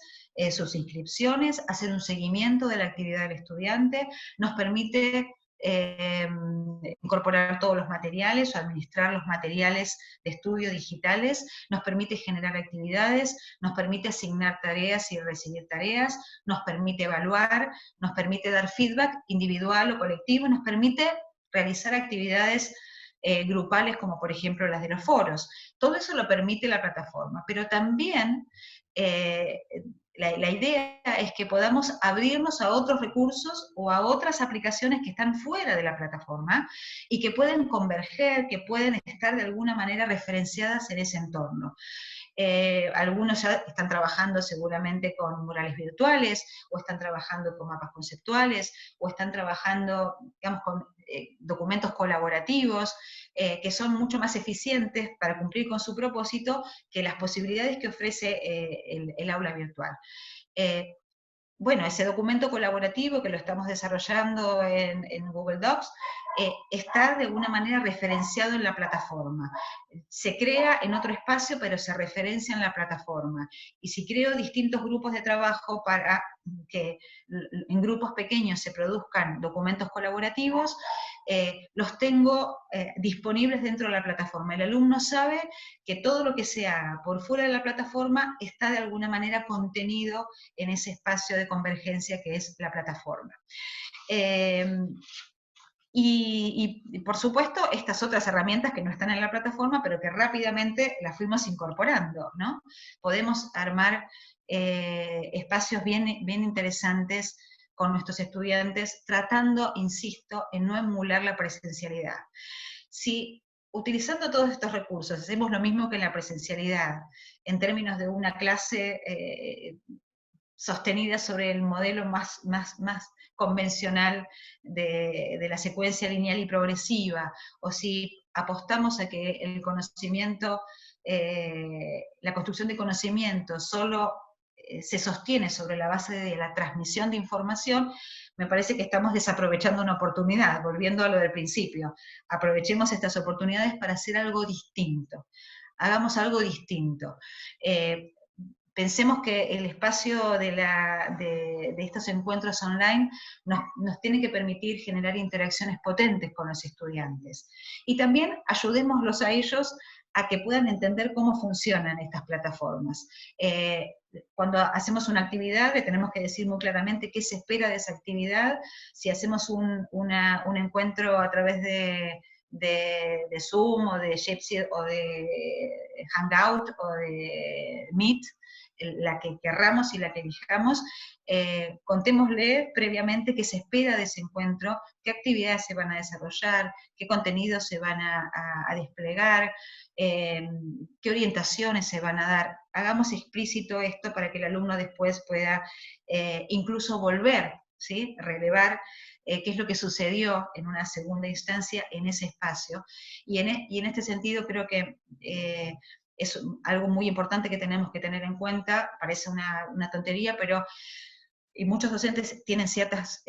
sus inscripciones, hacer un seguimiento de la actividad del estudiante, nos permite incorporar todos los materiales o administrar los materiales de estudio digitales, nos permite generar actividades, nos permite asignar tareas y recibir tareas, nos permite evaluar, nos permite dar feedback individual o colectivo, nos permite realizar actividades grupales como por ejemplo las de los foros. Todo eso lo permite la plataforma, pero también la idea es que podamos abrirnos a otros recursos o a otras aplicaciones que están fuera de la plataforma y que pueden converger, que pueden estar de alguna manera referenciadas en ese entorno. Algunos ya están trabajando seguramente con murales virtuales, o están trabajando con mapas conceptuales, o están trabajando, digamos, con documentos colaborativos, que son mucho más eficientes para cumplir con su propósito que las posibilidades que ofrece el aula virtual. Bueno, ese documento colaborativo que lo estamos desarrollando en Google Docs está de alguna manera referenciado en la plataforma. Se crea en otro espacio, pero se referencia en la plataforma. Y si creo distintos grupos de trabajo para que en grupos pequeños se produzcan documentos colaborativos, los tengo disponibles dentro de la plataforma. El alumno sabe que todo lo que se haga por fuera de la plataforma está de alguna manera contenido en ese espacio de convergencia que es la plataforma. Y por supuesto, estas otras herramientas que no están en la plataforma, pero que rápidamente las fuimos incorporando, ¿no? Podemos armar espacios bien interesantes con nuestros estudiantes, tratando, insisto, en no emular la presencialidad. Si utilizando todos estos recursos hacemos lo mismo que en la presencialidad, en términos de una clase sostenida sobre el modelo más convencional de la secuencia lineal y progresiva, o si apostamos a que el conocimiento, la construcción de conocimiento solo se sostiene sobre la base de la transmisión de información, me parece que estamos desaprovechando una oportunidad, volviendo a lo del principio. Aprovechemos estas oportunidades para hacer algo distinto. Hagamos algo distinto. Pensemos que el espacio de estos encuentros online nos tiene que permitir generar interacciones potentes con los estudiantes. Y también ayudémoslos a ellos a que puedan entender cómo funcionan estas plataformas. Cuando hacemos una actividad, le tenemos que decir muy claramente qué se espera de esa actividad. Si hacemos un encuentro a través de Zoom, o de Jitsi, o de Hangout, o de Meet, la que querramos y la que elijamos, contémosle previamente qué se espera de ese encuentro, qué actividades se van a desarrollar, qué contenidos se van a desplegar, qué orientaciones se van a dar. Hagamos explícito esto para que el alumno después pueda incluso volver, ¿sí? Relevar qué es lo que sucedió en una segunda instancia en ese espacio. Y en este sentido creo que es algo muy importante que tenemos que tener en cuenta. Parece una tontería, pero y muchos docentes tienen ciertas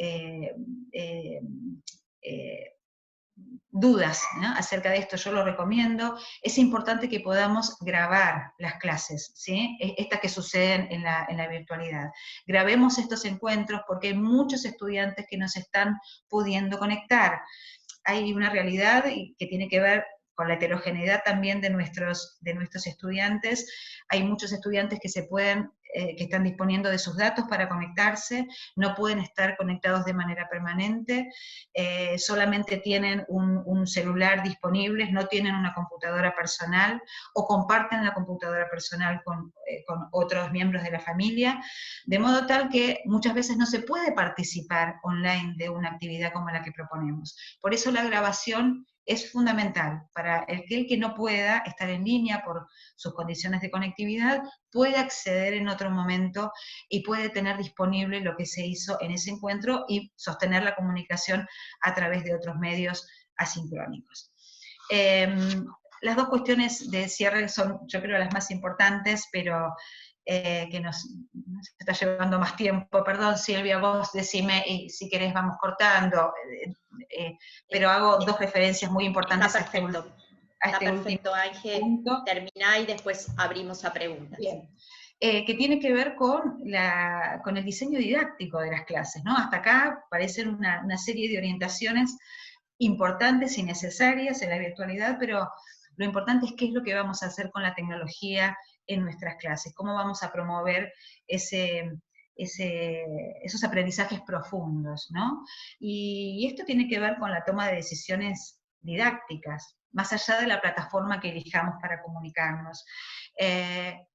dudas, ¿no?, acerca de esto. Yo lo recomiendo. Es importante que podamos grabar las clases, ¿sí?, estas que suceden en la virtualidad. Grabemos estos encuentros porque hay muchos estudiantes que no se están pudiendo conectar. Hay una realidad que tiene que ver con la heterogeneidad también de nuestros estudiantes. Hay muchos estudiantes que se pueden que están disponiendo de sus datos para conectarse, no pueden estar conectados de manera permanente, solamente tienen un celular disponible, no tienen una computadora personal, o comparten la computadora personal con otros miembros de la familia, de modo tal que muchas veces no se puede participar online de una actividad como la que proponemos. Por eso la grabación es fundamental para aquel que no pueda estar en línea por sus condiciones de conectividad, puede acceder en otro momento y puede tener disponible lo que se hizo en ese encuentro y sostener la comunicación a través de otros medios asincrónicos. Las dos cuestiones de cierre son, yo creo, las más importantes, pero que nos está llevando más tiempo. Perdón, Silvia, vos decime, y si querés vamos cortando, pero hago dos referencias muy importantes Está perfecto. Está perfecto, Ángel. Punto. Terminá y después abrimos a preguntas. Bien. Que tiene que ver con el diseño didáctico de las clases, ¿no? Hasta acá parecen una serie de orientaciones importantes y necesarias en la virtualidad, pero lo importante es qué es lo que vamos a hacer con la tecnología en nuestras clases, cómo vamos a promover esos aprendizajes profundos, ¿no? Y esto tiene que ver con la toma de decisiones didácticas, más allá de la plataforma que elijamos para comunicarnos. ¿Qué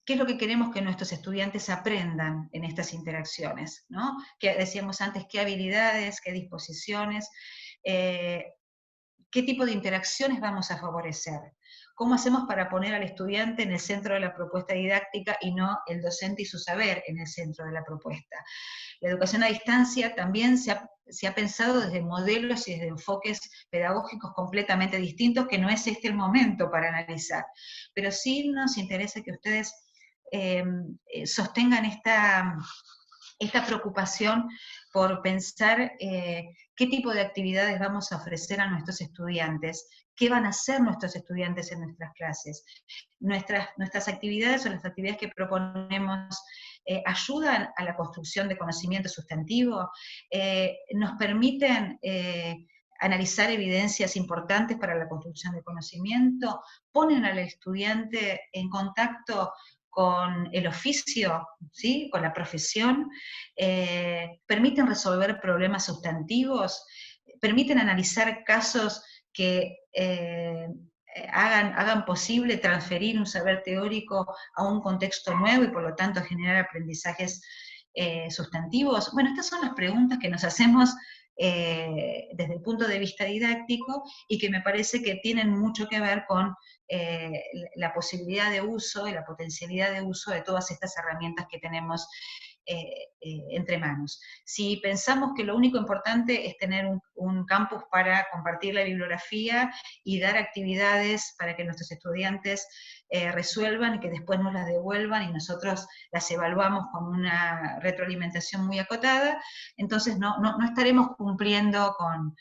es lo que queremos que nuestros estudiantes aprendan en estas interacciones? ¿No? Que decíamos antes, qué habilidades, qué disposiciones, qué tipo de interacciones vamos a favorecer. ¿Cómo hacemos para poner al estudiante en el centro de la propuesta didáctica y no el docente y su saber en el centro de la propuesta? La educación a distancia también se ha pensado desde modelos y desde enfoques pedagógicos completamente distintos, que no es este el momento para analizar. Pero sí nos interesa que ustedes sostengan esta preocupación por pensar qué tipo de actividades vamos a ofrecer a nuestros estudiantes, qué van a hacer nuestros estudiantes en nuestras clases. Nuestras actividades o las actividades que proponemos ayudan a la construcción de conocimiento sustantivo, nos permiten analizar evidencias importantes para la construcción de conocimiento, ponen al estudiante en contacto con el oficio, ¿sí? Con la profesión, permiten resolver problemas sustantivos, permiten analizar casos que hagan posible transferir un saber teórico a un contexto nuevo y por lo tanto generar aprendizajes sustantivos. Bueno, estas son las preguntas que nos hacemos desde el punto de vista didáctico y que me parece que tienen mucho que ver con la posibilidad de uso y la potencialidad de uso de todas estas herramientas que tenemos entre manos. Si pensamos que lo único importante es tener un campus para compartir la bibliografía y dar actividades para que nuestros estudiantes resuelvan y que después nos las devuelvan y nosotros las evaluamos con una retroalimentación muy acotada, entonces no estaremos cumpliendo con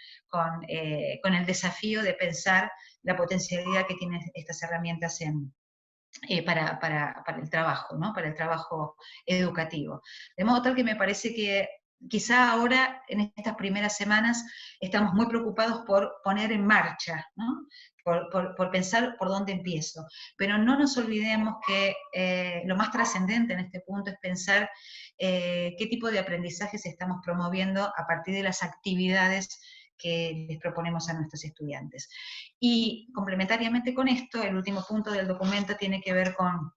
el desafío de pensar la potencialidad que tienen estas herramientas para el trabajo, ¿no? Para el trabajo educativo. De modo tal que me parece que quizá ahora, en estas primeras semanas, estamos muy preocupados por poner en marcha, ¿no? Por pensar por dónde empiezo. Pero no nos olvidemos que lo más trascendente en este punto es pensar qué tipo de aprendizajes estamos promoviendo a partir de las actividades que les proponemos a nuestros estudiantes. Y complementariamente con esto, el último punto del documento tiene que ver con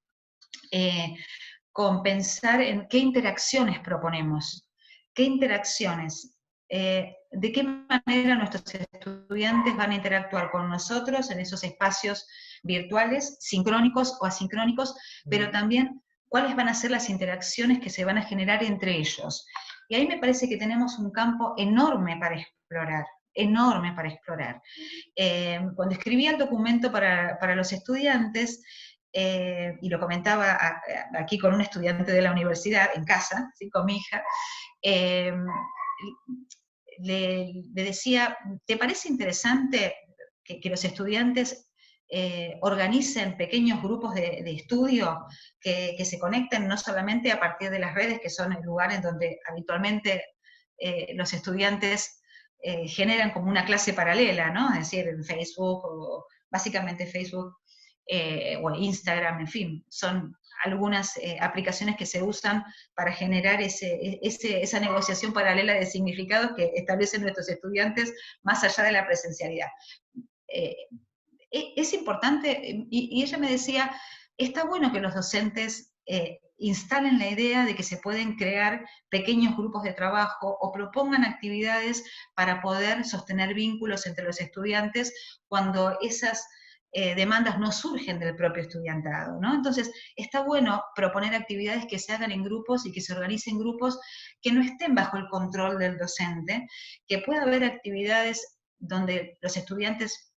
pensar en qué interacciones proponemos, qué interacciones, de qué manera nuestros estudiantes van a interactuar con nosotros en esos espacios virtuales, sincrónicos o asincrónicos, pero también cuáles van a ser las interacciones que se van a generar entre ellos. Y ahí me parece que tenemos un campo enorme para explorar, enorme para explorar. Cuando escribí el documento para los estudiantes, y lo comentaba aquí con un estudiante de la universidad, en casa, ¿sí? Con mi hija, le decía, ¿te parece interesante que los estudiantes organicen pequeños grupos de estudio que se conecten no solamente a partir de las redes, que son el lugar en donde habitualmente los estudiantes generan como una clase paralela, ¿no? Es decir, en Facebook, o básicamente Facebook, o Instagram, en fin, son algunas aplicaciones que se usan para generar esa negociación paralela de significados que establecen nuestros estudiantes más allá de la presencialidad. Es importante, y ella me decía, está bueno que los docentes instalen la idea de que se pueden crear pequeños grupos de trabajo o propongan actividades para poder sostener vínculos entre los estudiantes cuando esas demandas no surgen del propio estudiantado, ¿no? Entonces, está bueno proponer actividades que se hagan en grupos y que se organicen grupos que no estén bajo el control del docente, que pueda haber actividades donde los estudiantes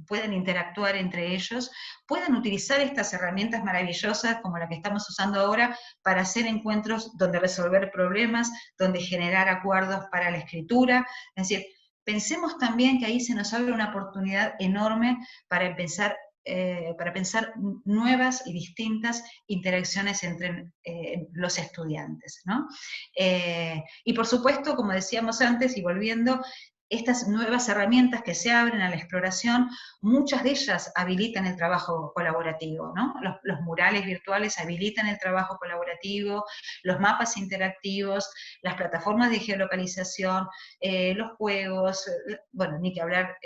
pueden interactuar entre ellos, puedan utilizar estas herramientas maravillosas como la que estamos usando ahora para hacer encuentros donde resolver problemas, donde generar acuerdos para la escritura. Es decir, pensemos también que ahí se nos abre una oportunidad enorme para pensar nuevas y distintas interacciones entre los estudiantes, ¿no? Y por supuesto, como decíamos antes, y volviendo, estas nuevas herramientas que se abren a la exploración, muchas de ellas habilitan el trabajo colaborativo, ¿no? Los murales virtuales habilitan el trabajo colaborativo, los mapas interactivos, las plataformas de geolocalización, los juegos, bueno, ni que hablar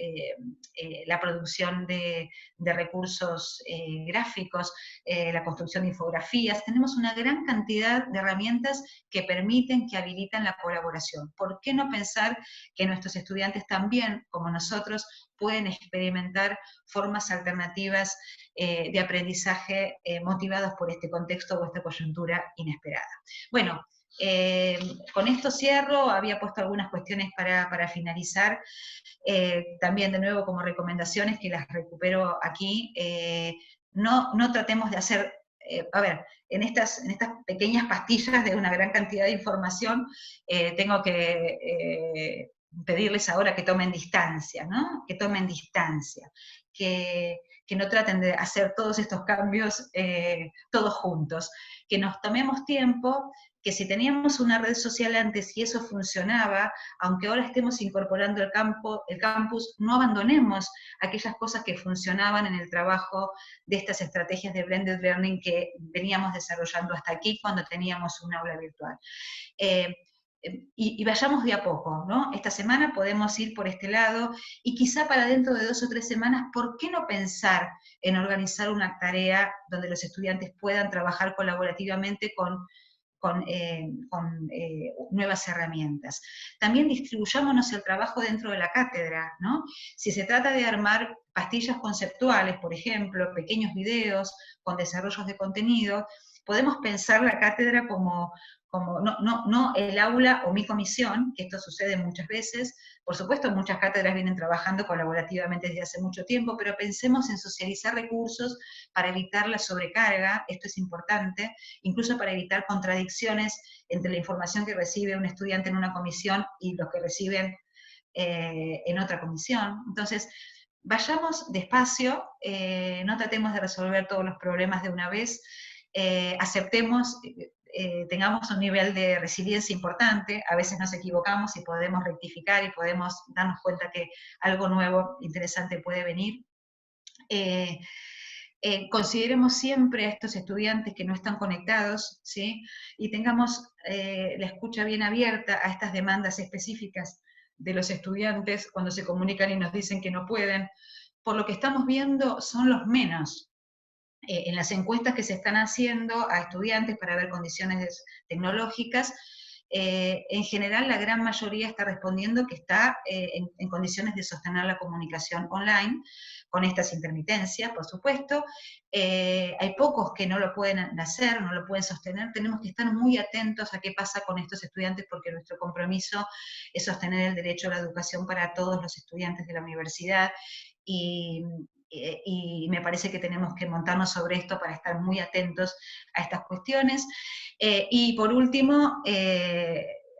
la producción de recursos gráficos, la construcción de infografías. Tenemos una gran cantidad de herramientas que permiten, que habilitan la colaboración. ¿Por qué no pensar que nuestros estudiantes también, como nosotros, pueden experimentar formas alternativas de aprendizaje motivados por este contexto o esta coyuntura inesperada? Bueno, con esto cierro, había puesto algunas cuestiones para finalizar, también de nuevo como recomendaciones que las recupero aquí, no tratemos de hacer, a ver, en estas pequeñas pastillas de una gran cantidad de información, tengo que pedirles ahora que tomen distancia, ¿no? Que tomen distancia, que no traten de hacer todos estos cambios todos juntos, que nos tomemos tiempo, que si teníamos una red social antes y eso funcionaba, aunque ahora estemos incorporando el campus, no abandonemos aquellas cosas que funcionaban en el trabajo de estas estrategias de blended learning que veníamos desarrollando hasta aquí cuando teníamos un aula virtual. Y vayamos de a poco, ¿no? Esta semana podemos ir por este lado, y quizá para dentro de 2 o 3 semanas, ¿por qué no pensar en organizar una tarea donde los estudiantes puedan trabajar colaborativamente con nuevas herramientas? También distribuyámonos el trabajo dentro de la cátedra, ¿no? Si se trata de armar pastillas conceptuales, por ejemplo, pequeños videos con desarrollos de contenido, podemos pensar la cátedra como no el aula o mi comisión, que esto sucede muchas veces. Por supuesto, muchas cátedras vienen trabajando colaborativamente desde hace mucho tiempo, pero pensemos en socializar recursos para evitar la sobrecarga, esto es importante, incluso para evitar contradicciones entre la información que recibe un estudiante en una comisión y los que reciben en otra comisión. Entonces, vayamos despacio, no tratemos de resolver todos los problemas de una vez, aceptemos, tengamos un nivel de resiliencia importante, a veces nos equivocamos y podemos rectificar y podemos darnos cuenta que algo nuevo, interesante puede venir. Consideremos siempre a estos estudiantes que no están conectados, ¿sí? Y tengamos la escucha bien abierta a estas demandas específicas de los estudiantes cuando se comunican y nos dicen que no pueden. Por lo que estamos viendo, son los menos. En las encuestas que se están haciendo a estudiantes para ver condiciones tecnológicas, en general la gran mayoría está respondiendo que está en condiciones de sostener la comunicación online, con estas intermitencias, por supuesto. Hay pocos que no lo pueden hacer, no lo pueden sostener. Tenemos que estar muy atentos a qué pasa con estos estudiantes, porque nuestro compromiso es sostener el derecho a la educación para todos los estudiantes de la universidad, y me parece que tenemos que montarnos sobre esto para estar muy atentos a estas cuestiones. Y por último,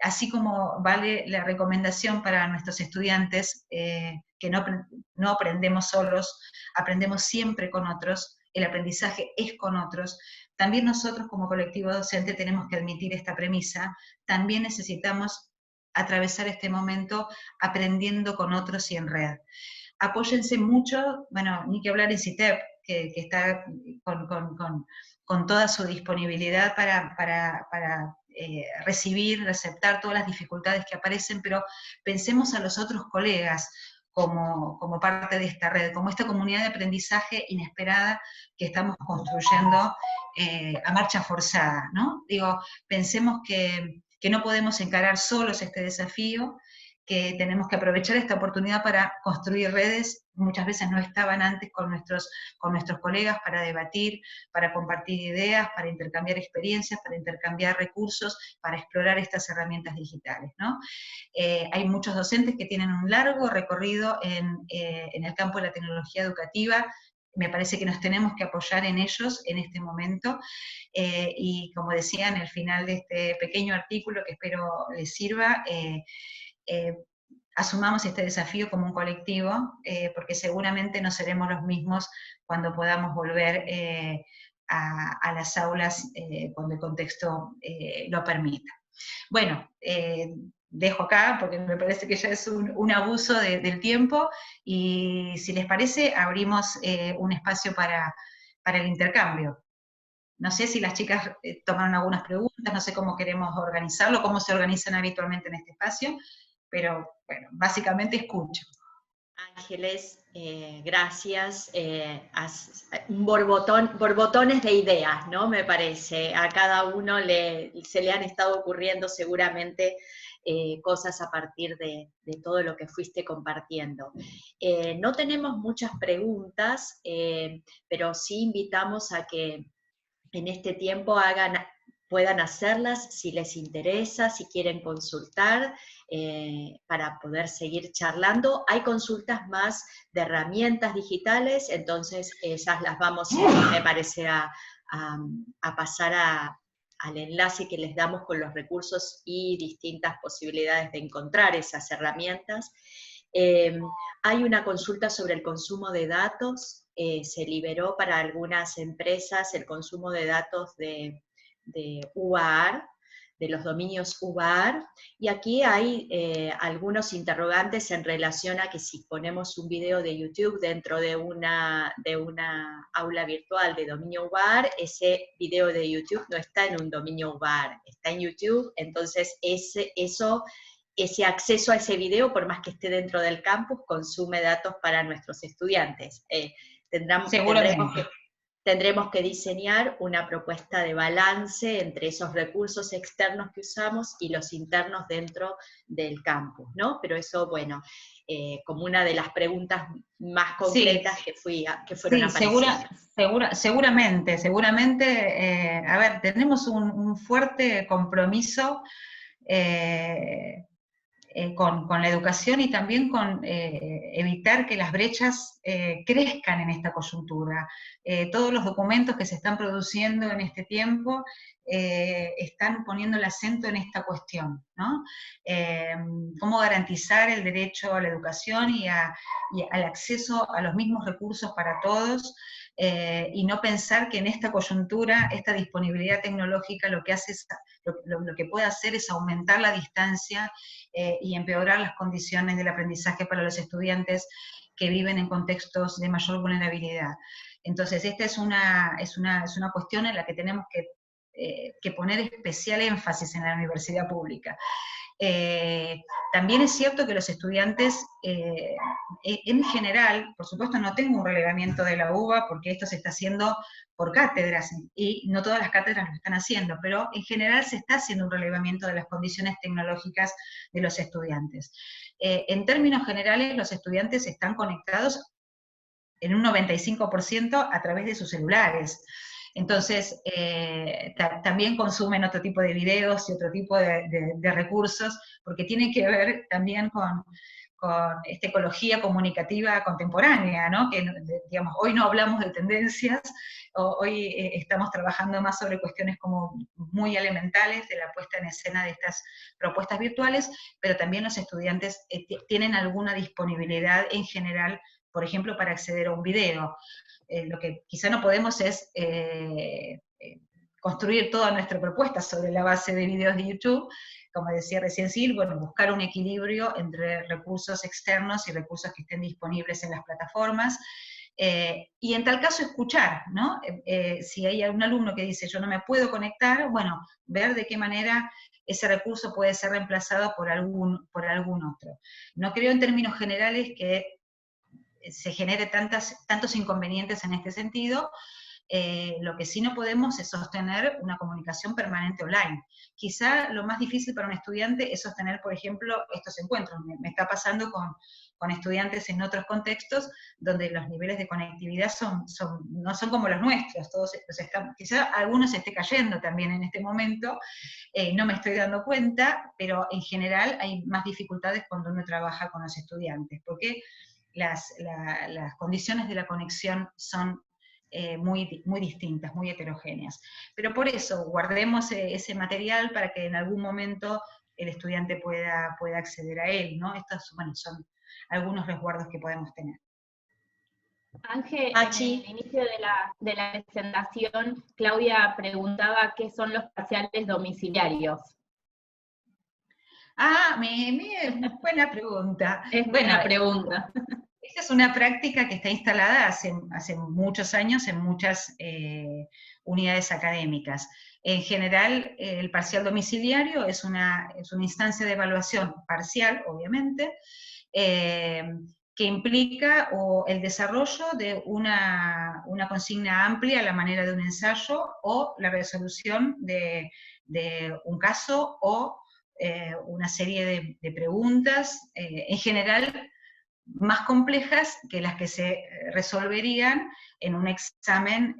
así como vale la recomendación para nuestros estudiantes, que no aprendemos solos, aprendemos siempre con otros, el aprendizaje es con otros, también nosotros como colectivo docente tenemos que admitir esta premisa, también necesitamos atravesar este momento aprendiendo con otros y en red. Apóyense mucho, bueno, ni que hablar en CITEP, que está con toda su disponibilidad para recibir, aceptar todas las dificultades que aparecen, pero pensemos a los otros colegas como parte de esta red, como esta comunidad de aprendizaje inesperada que estamos construyendo a marcha forzada, ¿no? Digo, pensemos que no podemos encarar solos este desafío, que tenemos que aprovechar esta oportunidad para construir redes, muchas veces no estaban antes con nuestros colegas, para debatir, para compartir ideas, para intercambiar experiencias, para intercambiar recursos, para explorar estas herramientas digitales, ¿no? Hay muchos docentes que tienen un largo recorrido en el campo de la tecnología educativa. Me parece que nos tenemos que apoyar en ellos en este momento, y como decía en el final de este pequeño artículo, que espero les sirva, asumamos este desafío como un colectivo, porque seguramente no seremos los mismos cuando podamos volver a las aulas cuando el contexto lo permita. Bueno, dejo acá porque me parece que ya es un abuso del tiempo, y si les parece abrimos un espacio para el intercambio. No sé si las chicas tomaron algunas preguntas, no sé cómo queremos organizarlo, cómo se organizan habitualmente en este espacio, pero bueno, básicamente escucho. Ángeles, gracias. Borbotones de ideas, ¿no? Me parece. A cada uno se le han estado ocurriendo seguramente cosas a partir de todo lo que fuiste compartiendo. No tenemos muchas preguntas, pero sí invitamos a que en este tiempo puedan hacerlas si les interesa, si quieren consultar, para poder seguir charlando. Hay consultas más de herramientas digitales, entonces esas las vamos, me parece, a pasar al enlace que les damos con los recursos y distintas posibilidades de encontrar esas herramientas. Hay una consulta sobre el consumo de datos. Se liberó para algunas empresas el consumo de datos de UAR, de los dominios UAR, y aquí hay algunos interrogantes en relación a que si ponemos un video de YouTube dentro de una aula virtual de dominio UAR, ese video de YouTube no está en un dominio UAR, está en YouTube, entonces ese acceso a ese video, por más que esté dentro del campus, consume datos para nuestros estudiantes. Tendremos que diseñar una propuesta de balance entre esos recursos externos que usamos y los internos dentro del campus, ¿no? Pero eso, bueno, como una de las preguntas más concretas que fueron apareciendo. Seguramente, a ver, tenemos un fuerte compromiso con la educación y también con evitar que las brechas crezcan en esta coyuntura. Todos los documentos que se están produciendo en este tiempo están poniendo el acento en esta cuestión, ¿no? Cómo garantizar el derecho a la educación y al acceso a los mismos recursos para todos, y no pensar que en esta coyuntura, esta disponibilidad tecnológica lo que puede hacer es aumentar la distancia y empeorar las condiciones del aprendizaje para los estudiantes que viven en contextos de mayor vulnerabilidad. Entonces, esta es una cuestión en la que tenemos que poner especial énfasis en la universidad pública. También es cierto que los estudiantes, en general, por supuesto no tengo un relevamiento de la UBA, porque esto se está haciendo por cátedras, y no todas las cátedras lo están haciendo, pero en general se está haciendo un relevamiento de las condiciones tecnológicas de los estudiantes. En términos generales, los estudiantes están conectados en un 95% a través de sus celulares. Entonces, también consumen otro tipo de videos y otro tipo de recursos, porque tienen que ver también con esta ecología comunicativa contemporánea, ¿no? Que, digamos, hoy no hablamos de tendencias, hoy estamos trabajando más sobre cuestiones como muy elementales de la puesta en escena de estas propuestas virtuales, pero también los estudiantes tienen alguna disponibilidad en general, por ejemplo, para acceder a un video. Lo que quizá no podemos es construir toda nuestra propuesta sobre la base de videos de YouTube, como decía recién Sil, bueno, buscar un equilibrio entre recursos externos y recursos que estén disponibles en las plataformas, Y en tal caso escuchar, ¿no? Si hay algún alumno que dice yo no me puedo conectar, bueno, ver de qué manera ese recurso puede ser reemplazado por algún otro. No creo en términos generales que se genere tantos inconvenientes en este sentido. Lo que sí no podemos es sostener una comunicación permanente online. Quizá lo más difícil para un estudiante es sostener, por ejemplo, estos encuentros. Me está pasando con estudiantes en otros contextos donde los niveles de conectividad no son como los nuestros. Quizá algunos se esté cayendo también en este momento, no me estoy dando cuenta, pero en general hay más dificultades cuando uno trabaja con los estudiantes, porque las condiciones de la conexión son muy distintas, muy heterogéneas. Pero por eso, guardemos ese material para que en algún momento el estudiante pueda acceder a él, ¿no? Estos, bueno, son algunos resguardos que podemos tener. Ángel, en el inicio de la presentación, Claudia preguntaba qué son los parciales domiciliarios. Buena pregunta. Es buena pregunta. Esta es una práctica que está instalada hace muchos años en muchas unidades académicas. En general, el parcial domiciliario es una instancia de evaluación parcial, obviamente, que implica el desarrollo de una consigna amplia a la manera de un ensayo o la resolución de un caso o una serie de preguntas, en general más complejas que las que se resolverían en un examen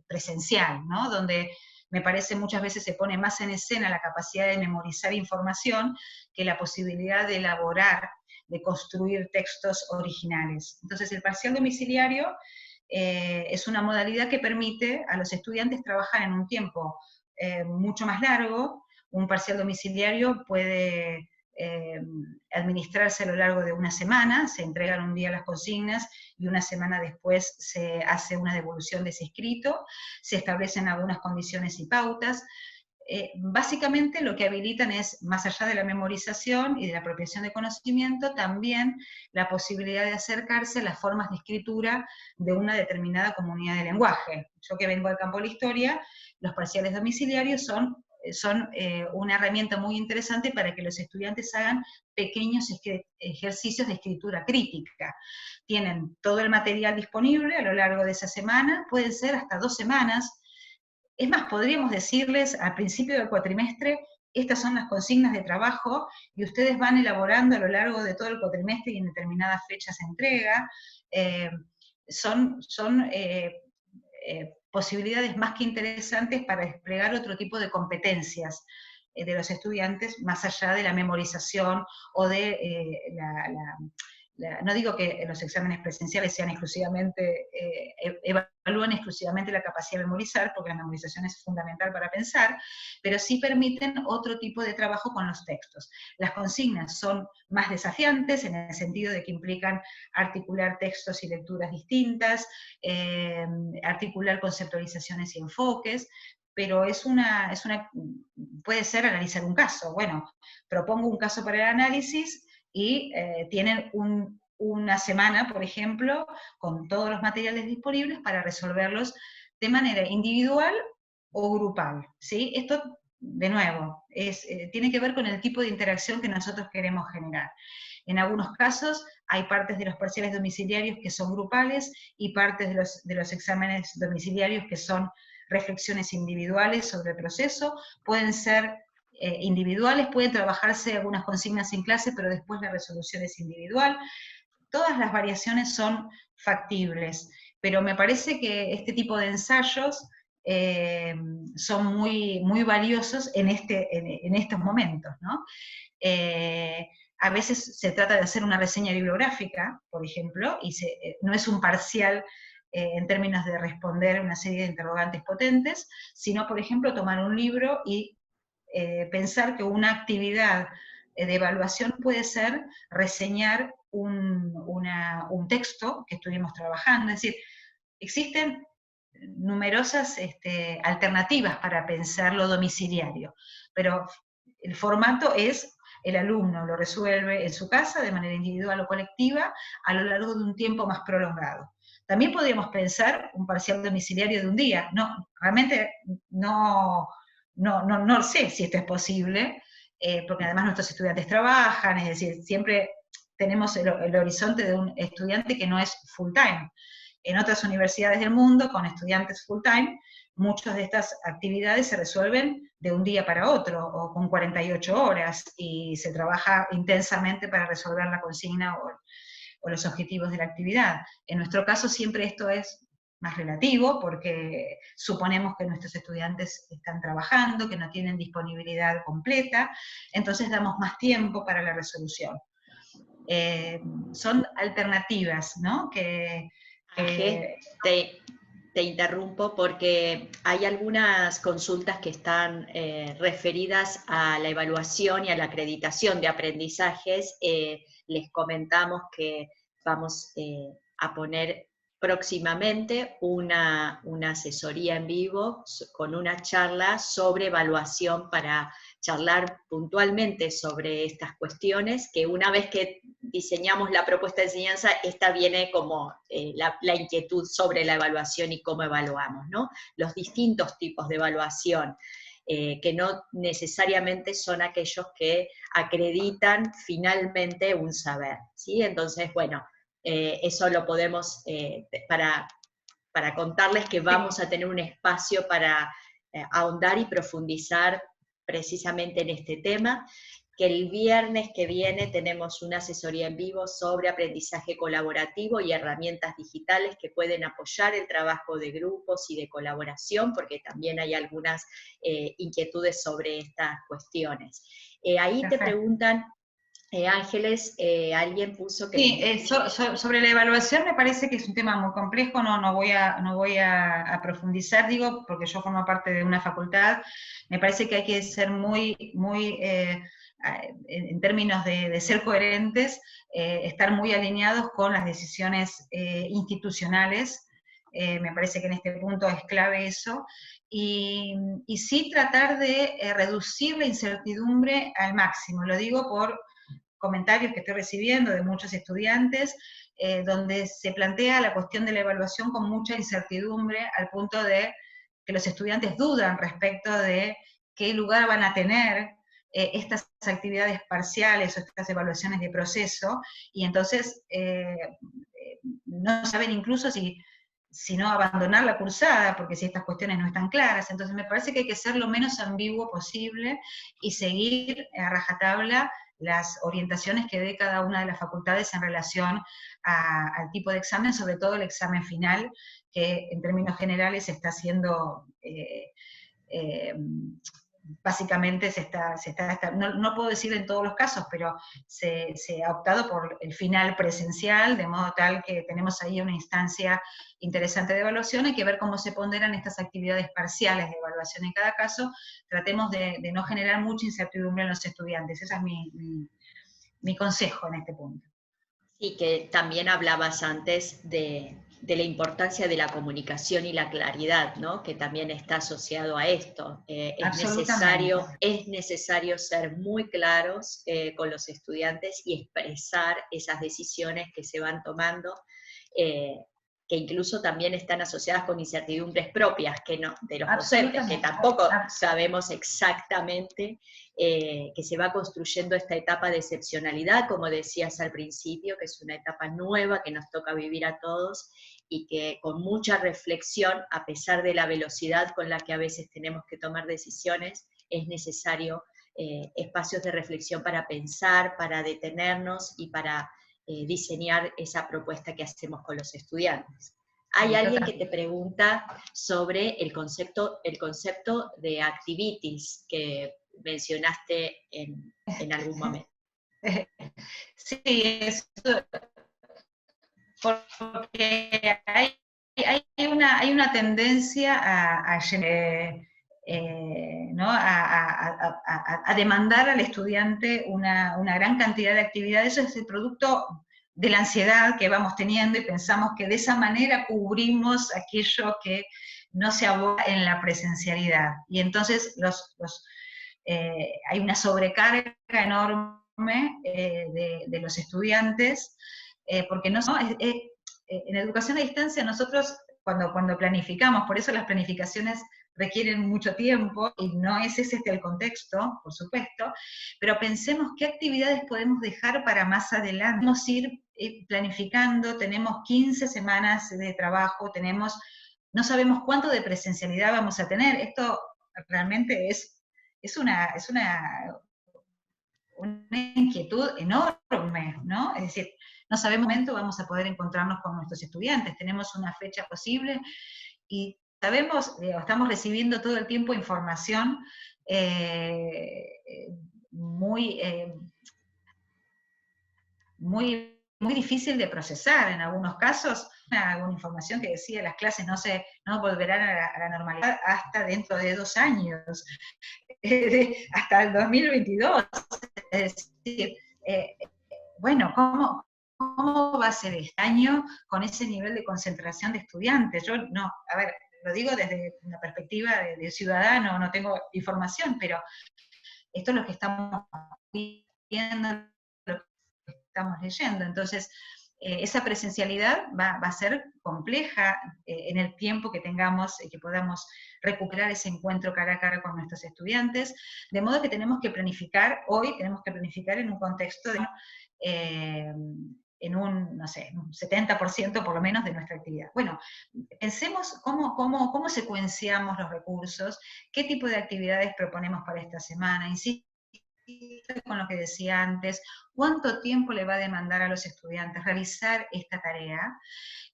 presencial, ¿no? Donde me parece muchas veces se pone más en escena la capacidad de memorizar información que la posibilidad de elaborar, de construir textos originales. Entonces el parcial domiciliario es una modalidad que permite a los estudiantes trabajar en un tiempo mucho más largo. Un parcial domiciliario puede administrarse a lo largo de una semana, se entregan un día las consignas y una semana después se hace una devolución de ese escrito, se establecen algunas condiciones y pautas. Básicamente lo que habilitan es, más allá de la memorización y de la apropiación de conocimiento, también la posibilidad de acercarse a las formas de escritura de una determinada comunidad de lenguaje. Yo que vengo del campo de la historia, los parciales domiciliarios son una herramienta muy interesante para que los estudiantes hagan pequeños ejercicios de escritura crítica. Tienen todo el material disponible a lo largo de esa semana, pueden ser hasta 2 semanas. Es más, podríamos decirles al principio del cuatrimestre, estas son las consignas de trabajo, y ustedes van elaborando a lo largo de todo el cuatrimestre y en determinadas fechas se entrega. Son posibilidades más que interesantes para desplegar otro tipo de competencias de los estudiantes, más allá de la memorización o de no digo que los exámenes presenciales sean exclusivamente, evalúan exclusivamente la capacidad de memorizar, porque la memorización es fundamental para pensar, pero sí permiten otro tipo de trabajo con los textos. Las consignas son más desafiantes, en el sentido de que implican articular textos y lecturas distintas, articular conceptualizaciones y enfoques, pero puede ser analizar un caso. Bueno, propongo un caso para el análisis, y tienen una semana, por ejemplo, con todos los materiales disponibles para resolverlos de manera individual o grupal, ¿sí? Esto, de nuevo, tiene que ver con el tipo de interacción que nosotros queremos generar. En algunos casos hay partes de los parciales domiciliarios que son grupales y partes de los exámenes domiciliarios que son reflexiones individuales sobre el proceso. Pueden ser individuales, pueden trabajarse algunas consignas en clase, pero después la resolución es individual. Todas las variaciones son factibles, pero me parece que este tipo de ensayos son muy valiosos en estos momentos, ¿no? A veces se trata de hacer una reseña bibliográfica, por ejemplo, y no es un parcial en términos de responder una serie de interrogantes potentes, sino, por ejemplo, tomar un libro y pensar que una actividad de evaluación puede ser reseñar un texto que estuvimos trabajando. Es decir, existen numerosas alternativas para pensar lo domiciliario, pero el formato es el alumno lo resuelve en su casa de manera individual o colectiva a lo largo de un tiempo más prolongado. También podríamos pensar un parcial domiciliario de un día. No, realmente no sé si esto es posible, porque además nuestros estudiantes trabajan, es decir, siempre tenemos el horizonte de un estudiante que no es full time. En otras universidades del mundo, con estudiantes full time, muchas de estas actividades se resuelven de un día para otro, o con 48 horas, y se trabaja intensamente para resolver la consigna o los objetivos de la actividad. En nuestro caso siempre esto es más relativo, porque suponemos que nuestros estudiantes están trabajando, que no tienen disponibilidad completa, entonces damos más tiempo para la resolución. Son alternativas, ¿no? Te interrumpo porque hay algunas consultas que están referidas a la evaluación y a la acreditación de aprendizajes. Les comentamos que vamos a poner próximamente una asesoría en vivo con una charla sobre evaluación para charlar puntualmente sobre estas cuestiones, que una vez que diseñamos la propuesta de enseñanza, esta viene como la inquietud sobre la evaluación y cómo evaluamos, ¿no? Los distintos tipos de evaluación, que no necesariamente son aquellos que acreditan finalmente un saber, ¿sí? Entonces, bueno, eso lo podemos, para contarles que vamos a tener un espacio para ahondar y profundizar precisamente en este tema, que el viernes que viene tenemos una asesoría en vivo sobre aprendizaje colaborativo y herramientas digitales que pueden apoyar el trabajo de grupos y de colaboración, porque también hay algunas inquietudes sobre estas cuestiones. Ahí te preguntan, Ángeles, alguien puso que... Sí, sobre la evaluación me parece que es un tema muy complejo, no voy a profundizar, digo, porque yo formo parte de una facultad, me parece que hay que ser muy en términos de ser coherentes, estar muy alineados con las decisiones institucionales, me parece que en este punto es clave eso, y sí tratar de reducir la incertidumbre al máximo, lo digo por comentarios que estoy recibiendo de muchos estudiantes, donde se plantea la cuestión de la evaluación con mucha incertidumbre, al punto de que los estudiantes dudan respecto de qué lugar van a tener estas actividades parciales o estas evaluaciones de proceso, y entonces no saben incluso si no abandonar la cursada, porque si estas cuestiones no están claras. Entonces me parece que hay que ser lo menos ambiguo posible y seguir a rajatabla las orientaciones que dé cada una de las facultades en relación al tipo de examen, sobre todo el examen final, que en términos generales está siendo, básicamente no puedo decir en todos los casos, pero se ha optado por el final presencial, de modo tal que tenemos ahí una instancia interesante de evaluación. Hay que ver cómo se ponderan estas actividades parciales de evaluación en cada caso. Tratemos de no generar mucha incertidumbre en los estudiantes. Ese es mi consejo en este punto. Sí, que también hablabas antes de la importancia de la comunicación y la claridad, ¿no? Que también está asociado a esto. Es necesario ser muy claros con los estudiantes y expresar esas decisiones que se van tomando, que incluso también están asociadas con incertidumbres propias de los docentes, que tampoco sabemos exactamente que se va construyendo esta etapa de excepcionalidad, como decías al principio, que es una etapa nueva que nos toca vivir a todos, y que con mucha reflexión, a pesar de la velocidad con la que a veces tenemos que tomar decisiones, es necesario espacios de reflexión para pensar, para detenernos y para diseñar esa propuesta que hacemos con los estudiantes. Hay alguien que te pregunta sobre el concepto de activities que mencionaste en algún momento. Sí, eso, porque hay una tendencia ¿no? a demandar al estudiante una gran cantidad de actividades. Eso es el producto de la ansiedad que vamos teniendo, y pensamos que de esa manera cubrimos aquello que no se aborda en la presencialidad. Y entonces los hay una sobrecarga enorme de los estudiantes, porque no, en educación a distancia nosotros cuando planificamos, por eso las planificaciones requieren mucho tiempo, y no es ese el contexto, por supuesto, pero pensemos qué actividades podemos dejar para más adelante. Podemos ir planificando, tenemos 15 semanas de trabajo, no sabemos cuánto de presencialidad vamos a tener. Esto realmente es una inquietud enorme, ¿no? Es decir, no sabemos en qué momento vamos a poder encontrarnos con nuestros estudiantes, tenemos una fecha posible y sabemos, estamos recibiendo todo el tiempo información muy muy difícil de procesar en algunos casos. Alguna información que decía las clases no volverán a la normalidad hasta dentro de 2 años, hasta el 2022. Es decir, bueno, ¿cómo va a ser este año con ese nivel de concentración de estudiantes? Yo no, a ver, lo digo desde una perspectiva de ciudadano, no tengo información, pero esto es lo que estamos viendo, lo que estamos leyendo. Entonces, esa presencialidad va a ser compleja en el tiempo que tengamos, que podamos recuperar ese encuentro cara a cara con nuestros estudiantes, de modo que tenemos que planificar en un contexto en un, no sé, un 70% por lo menos de nuestra actividad. Bueno, pensemos cómo secuenciamos los recursos, qué tipo de actividades proponemos para esta semana, insisto con lo que decía antes, cuánto tiempo le va a demandar a los estudiantes realizar esta tarea.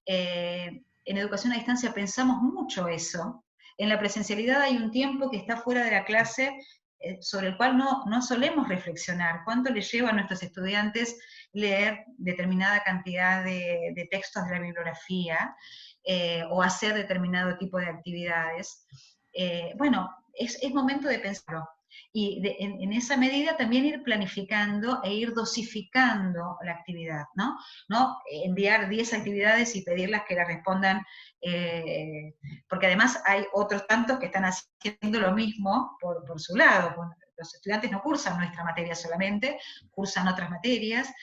En educación a distancia pensamos mucho eso. En la presencialidad hay un tiempo que está fuera de la clase sobre el cual no solemos reflexionar. ¿Cuánto le lleva a nuestros estudiantes leer determinada cantidad de textos de la bibliografía o hacer determinado tipo de actividades? Bueno, es momento de pensarlo. Y en esa medida también ir planificando e ir dosificando la actividad, ¿no? No enviar 10 actividades y pedirlas que las respondan, porque además hay otros tantos que están haciendo lo mismo por su lado. Los estudiantes no cursan nuestra materia solamente, cursan otras materias,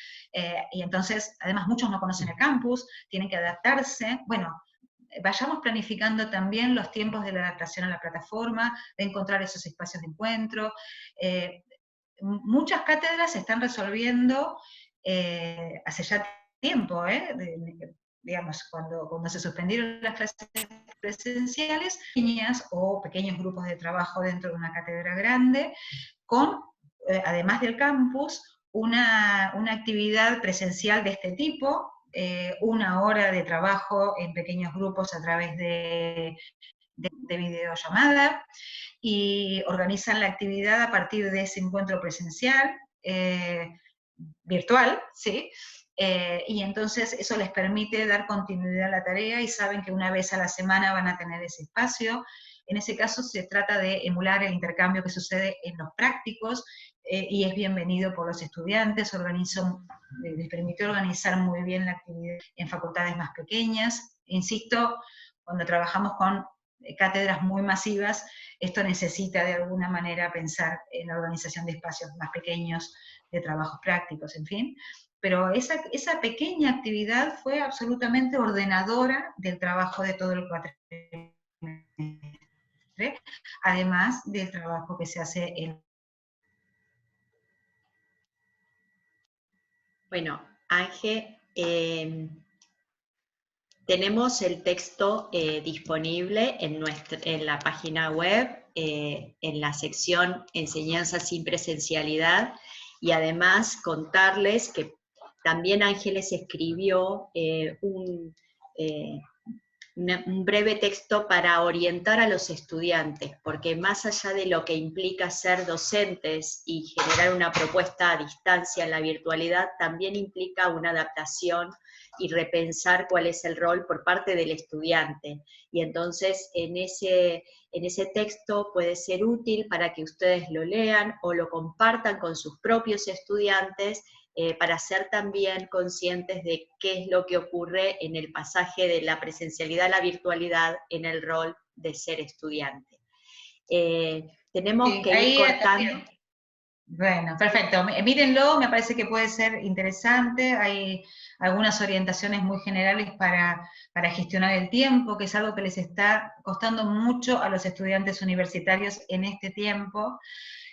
y entonces, además, muchos no conocen el campus, tienen que adaptarse. Bueno, vayamos planificando también los tiempos de la adaptación a la plataforma, de encontrar esos espacios de encuentro. Muchas cátedras se están resolviendo hace ya tiempo, digamos, cuando se suspendieron las clases presenciales, pequeñas o pequeños grupos de trabajo dentro de una cátedra grande, con, además del campus, una actividad presencial de este tipo, 1 hora de trabajo en pequeños grupos a través de videollamada, y organizan la actividad a partir de ese encuentro presencial, virtual, ¿sí? Y entonces eso les permite dar continuidad a la tarea y saben que una vez a la semana van a tener ese espacio. En ese caso se trata de emular el intercambio que sucede en los prácticos, y es bienvenido por los estudiantes, les permitió organizar muy bien la actividad en facultades más pequeñas. Insisto, cuando trabajamos con cátedras muy masivas, esto necesita de alguna manera pensar en la organización de espacios más pequeños, de trabajos prácticos, en fin. Pero esa pequeña actividad fue absolutamente ordenadora del trabajo de todo el cuatrimestre, además del trabajo que se hace en... Bueno, Ángel, tenemos el texto disponible en la página web, en la sección Enseñanza sin presencialidad, y además contarles que también Ángeles escribió un breve texto para orientar a los estudiantes, porque más allá de lo que implica ser docentes y generar una propuesta a distancia en la virtualidad, también implica una adaptación y repensar cuál es el rol por parte del estudiante. Y entonces en ese texto puede ser útil para que ustedes lo lean o lo compartan con sus propios estudiantes, para ser también conscientes de qué es lo que ocurre en el pasaje de la presencialidad a la virtualidad en el rol de ser estudiante. Tenemos que ir cortando. Bueno, perfecto. Mírenlo, me parece que puede ser interesante. Hay algunas orientaciones muy generales para gestionar el tiempo, que es algo que les está costando mucho a los estudiantes universitarios en este tiempo,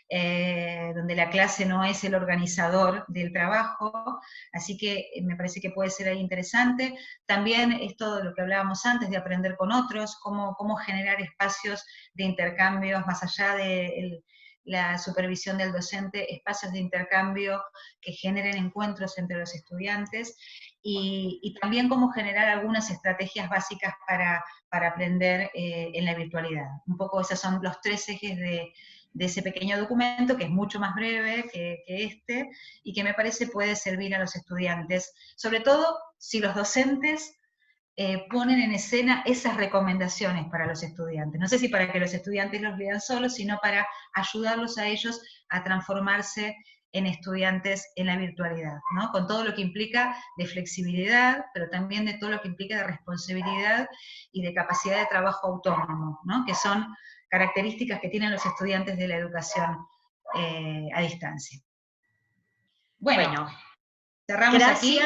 donde la clase no es el organizador del trabajo, así que me parece que puede ser ahí interesante. También esto de lo que hablábamos antes, de aprender con otros, cómo generar espacios de intercambios más allá de la supervisión del docente, espacios de intercambio que generen encuentros entre los estudiantes, y también cómo generar algunas estrategias básicas para aprender en la virtualidad. Un poco esos son los 3 ejes de ese pequeño documento, que es mucho más breve que este, y que me parece puede servir a los estudiantes, sobre todo si los docentes ponen en escena esas recomendaciones para los estudiantes. No sé si para que los estudiantes los lean solos, sino para ayudarlos a ellos a transformarse en estudiantes en la virtualidad, ¿no? Con todo lo que implica de flexibilidad, pero también de todo lo que implica de responsabilidad y de capacidad de trabajo autónomo, ¿no? Que son características que tienen los estudiantes de la educación a distancia. Bueno, cerramos aquí.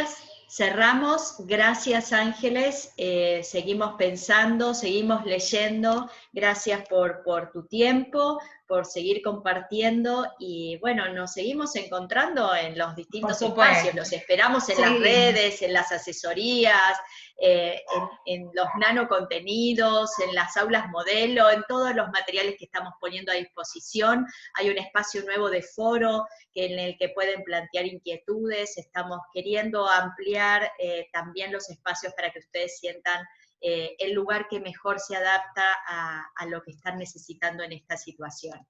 Cerramos, gracias Ángeles, seguimos pensando, seguimos leyendo, gracias por tu tiempo, por seguir compartiendo, y bueno, nos seguimos encontrando en los distintos espacios, los esperamos en las redes, en las asesorías, en los nanocontenidos, en las aulas modelo, en todos los materiales que estamos poniendo a disposición. Hay un espacio nuevo de foro en el que pueden plantear inquietudes, estamos queriendo ampliar también los espacios para que ustedes sientan el lugar que mejor se adapta a lo que están necesitando en esta situación.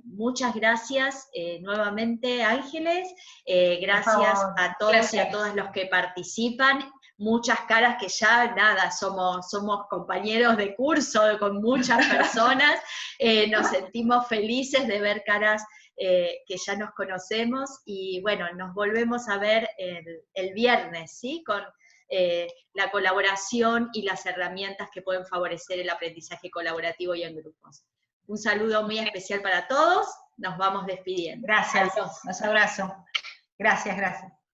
Muchas gracias nuevamente, Ángeles, gracias a todos y a todas los que participan, muchas caras que ya, nada, somos compañeros de curso con muchas personas, nos sentimos felices de ver caras que ya nos conocemos, y bueno, nos volvemos a ver el viernes, ¿sí? Con la colaboración y las herramientas que pueden favorecer el aprendizaje colaborativo y en grupos. Un saludo muy especial para todos, nos vamos despidiendo. Gracias, los abrazo. Gracias, gracias.